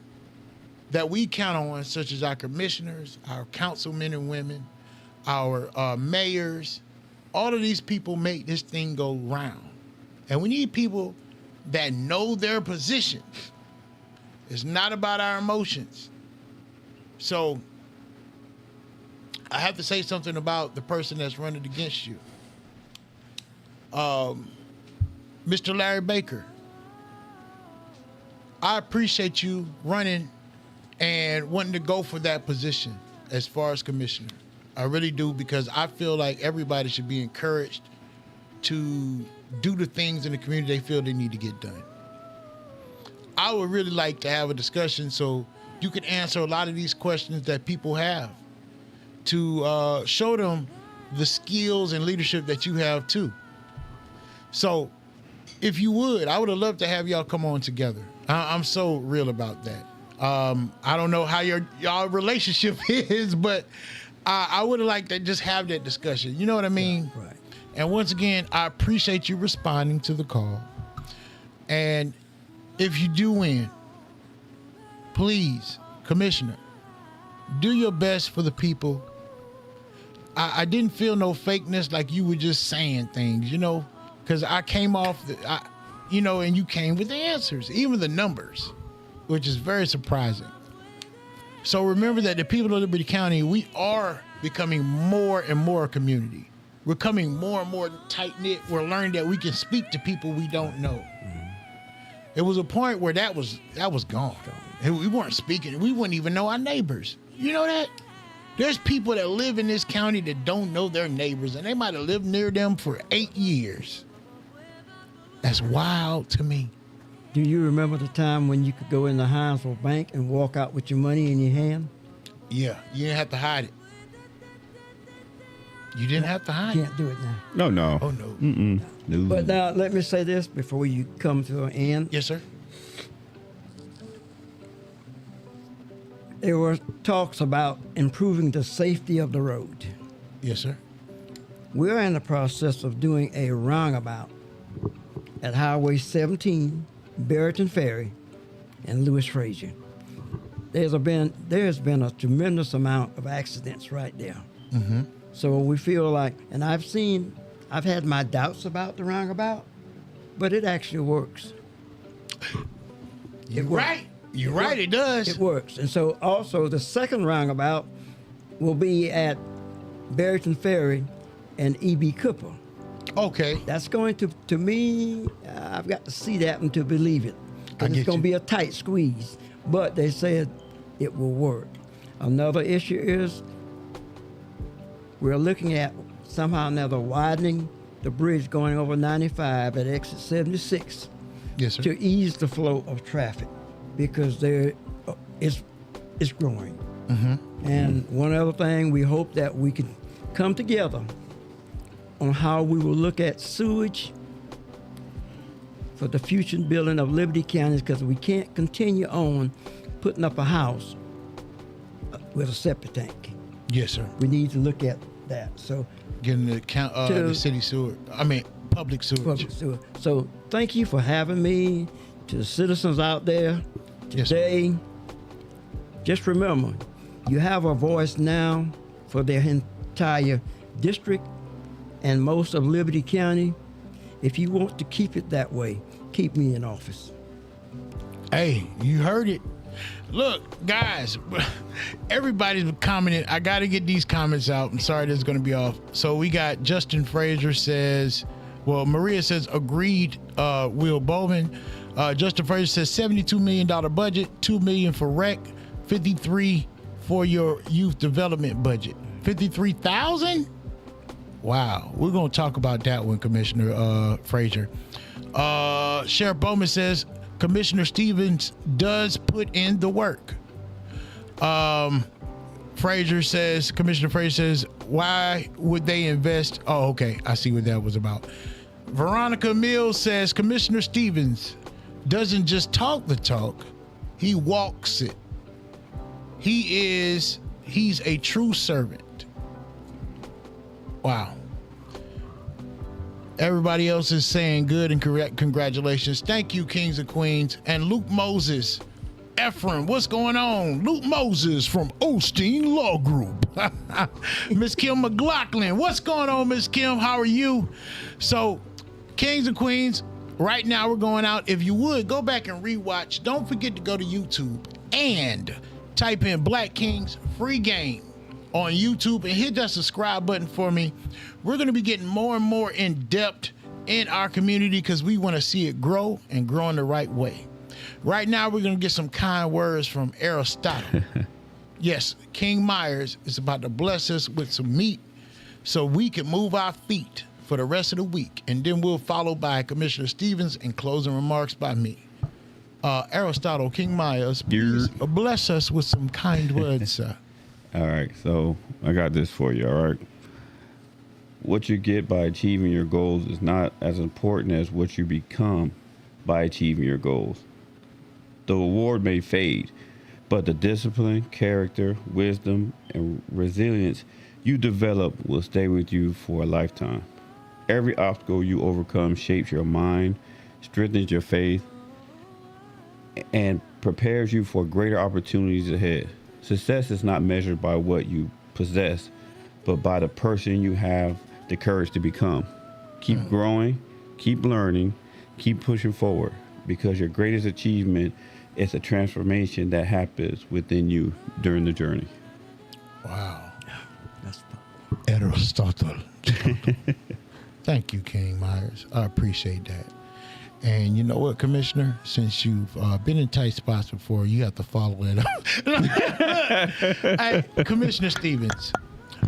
that we count on, such as our commissioners, our councilmen and women, our mayors, all of these people make this thing go round. And we need people that know their position. It's not about our emotions. So I have to say something about the person that's running against you. Mr. Larry Baker, I appreciate you running and wanting to go for that position as far as commissioner. I really do, because I feel like everybody should be encouraged to do the things in the community they feel they need to get done. I would really like to have a discussion so you can answer a lot of these questions that people have, to show them the skills and leadership that you have too. So if you would, I would have loved to have y'all come on together. I'm so real about that. I don't know how y'all relationship is, but I would have liked to just have that discussion. You know what I mean? Right. And once again, I appreciate you responding to the call. And if you do win, please, Commissioner, do your best for the people. I didn't feel no fakeness, like you were just saying things, you know, because I came off, and you came with the answers, even the numbers, which is very surprising. So remember that the people of Liberty County, we are becoming more and more a community. We're becoming more and more tight-knit. We're learning that we can speak to people we don't know. Mm-hmm. It was a point where that was gone. We weren't speaking. We wouldn't even know our neighbors. You know that? There's people that live in this county that don't know their neighbors, and they might have lived near them for 8 years. That's wild to me. Do you remember the time when you could go in the Hinesville Bank and walk out with your money in your hand? Yeah, you didn't have to hide it. You didn't have to hide it. Can't do it now. No. Oh, no. Mm-mm. No. But now, let me say this before you come to an end. Yes, sir. There were talks about improving the safety of the road. Yes, sir. We're in the process of doing a roundabout at Highway 17, Barrington Ferry, and Lewis Frazier. there's been a tremendous amount of accidents right there. Mm-hmm. So we feel like, and I've had my doubts about the roundabout, but it actually works. You're right. You're right. It does. It works. And so also the second roundabout will be at Barrington Ferry and E.B. Cooper. Okay. That's going to me, I've got to see that one to believe it. Because it's going to be a tight squeeze. But they said it will work. Another issue is we're looking at somehow or another widening the bridge going over 95 at exit 76. Yes, sir. To ease the flow of traffic because it's growing. Mm-hmm. And one other thing, we hope that we can come together on how we will look at sewage for the future building of Liberty County, because we can't continue on putting up a house with a septic tank. Yes, sir. We need to look at that. So getting the city sewer. I mean, public sewage. Public sewer. So thank you for having me. To the citizens out there today, yes, just remember, you have a voice now for the entire district and most of Liberty County. If you want to keep it that way, keep me in office. Hey, you heard it. Look, guys, everybody's commenting. I got to get these comments out. I'm sorry this is going to be off. So we got Justin Fraser says, well, Maria says, agreed, Will Bowman. Justin Fraser says, $72 million budget, $2 million for rec, $53 for your youth development budget. 53,000? Wow. We're going to talk about that one, Commissioner Fraser. Sheriff Bowman says, Commissioner Stevens does put in the work. Commissioner Fraser says, why would they invest? Oh, okay. I see what that was about. Veronica Mills says, Commissioner Stevens doesn't just talk the talk, he walks it. He's a true servant. Wow. Everybody else is saying good and correct. Congratulations. Thank you, Kings and Queens. And Luke Moses, Ephraim, what's going on? Luke Moses from Osteen Law Group. Miss Kim McLaughlin, what's going on, Miss Kim? How are you? So, Kings and Queens, right now we're going out. If you would, go back and rewatch. Don't forget to go to YouTube and type in Black Kings Free Game on YouTube and hit that subscribe button for me. We're going to be getting more and more in depth in our community because we want to see it grow and grow in the right way. Right now, we're going to get some kind words from Aristotle. Yes, King Myers is about to bless us with some meat so we can move our feet for the rest of the week. And then we'll follow by Commissioner Stevens and closing remarks by me. Aristotle, King Myers, please bless us with some kind words, sir. All right, so I got this for you, all right? What you get by achieving your goals is not as important as what you become by achieving your goals. The reward may fade, but the discipline, character, wisdom, and resilience you develop will stay with you for a lifetime. Every obstacle you overcome shapes your mind, strengthens your faith, and prepares you for greater opportunities ahead. Success is not measured by what you possess, but by the person you have the courage to become. Keep growing, keep learning, keep pushing forward, because your greatest achievement is a transformation that happens within you during the journey. Wow. That's Aristotle. Thank you, King Myers. I appreciate that. And you know what, Commissioner? Since you've been in tight spots before, you have to follow it up. Hey, Commissioner Stevens,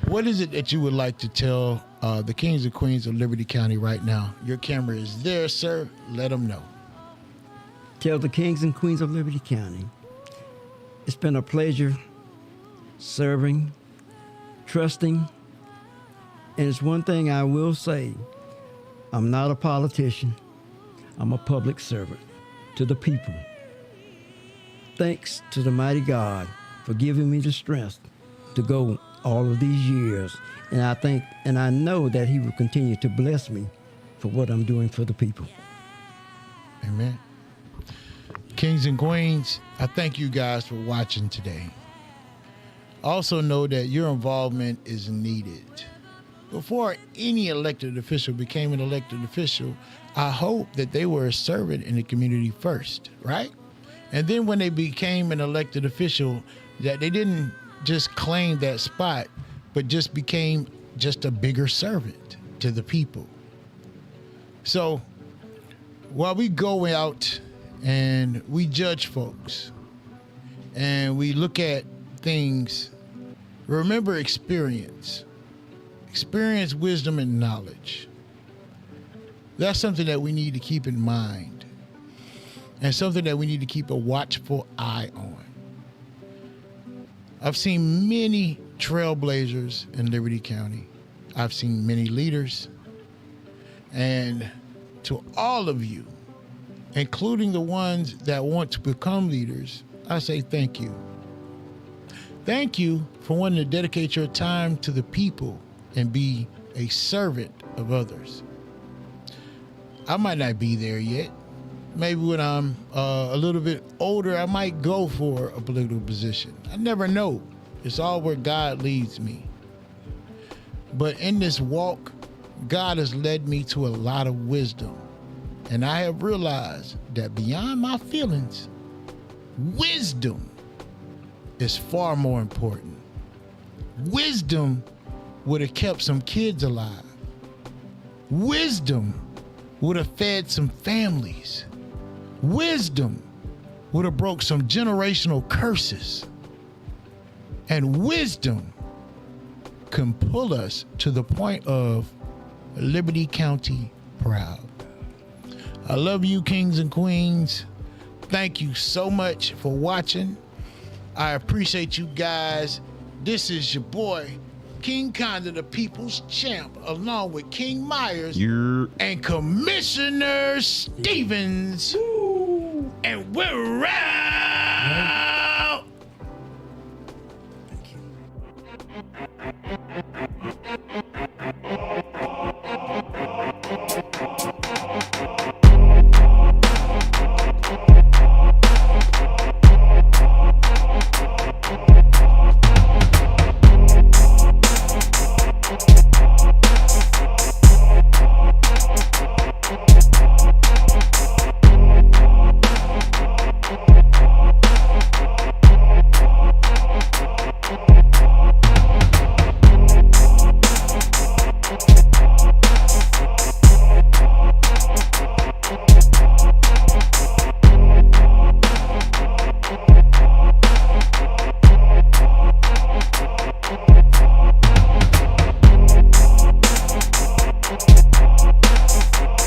what is it that you would like to tell the Kings and Queens of Liberty County right now? Your camera is there, sir. Let them know. Tell the Kings and Queens of Liberty County, it's been a pleasure serving, trusting, and it's one thing I will say, I'm not a politician. I'm a public servant to the people. Thanks to the mighty God for giving me the strength to go all of these years. And I know that he will continue to bless me for what I'm doing for the people. Amen. Kings and queens, I thank you guys for watching today. Also know that your involvement is needed. Before any elected official became an elected official, I hope that they were a servant in the community first, right? And then when they became an elected official, that they didn't just claim that spot, but just became just a bigger servant to the people. So while we go out and we judge folks and we look at things, remember experience, wisdom, and knowledge. That's something that we need to keep in mind and something that we need to keep a watchful eye on. I've seen many trailblazers in Liberty County. I've seen many leaders. And to all of you, including the ones that want to become leaders, I say thank you. Thank you for wanting to dedicate your time to the people and be a servant of others. I might not be there yet. Maybe when I'm a little bit older, I might go for a political position. I never know. It's all where God leads me. But in this walk, God has led me to a lot of wisdom. And I have realized that beyond my feelings, wisdom is far more important. Wisdom would have kept some kids alive. Wisdom would have fed some families. Wisdom would have broke some generational curses. And wisdom can pull us to the point of Liberty County proud. I love you, kings and queens. Thank you so much for watching. I appreciate you guys. This is your boy, King Conda, the People's Champ, along with King Myers and Commissioner Stevens. And we're right.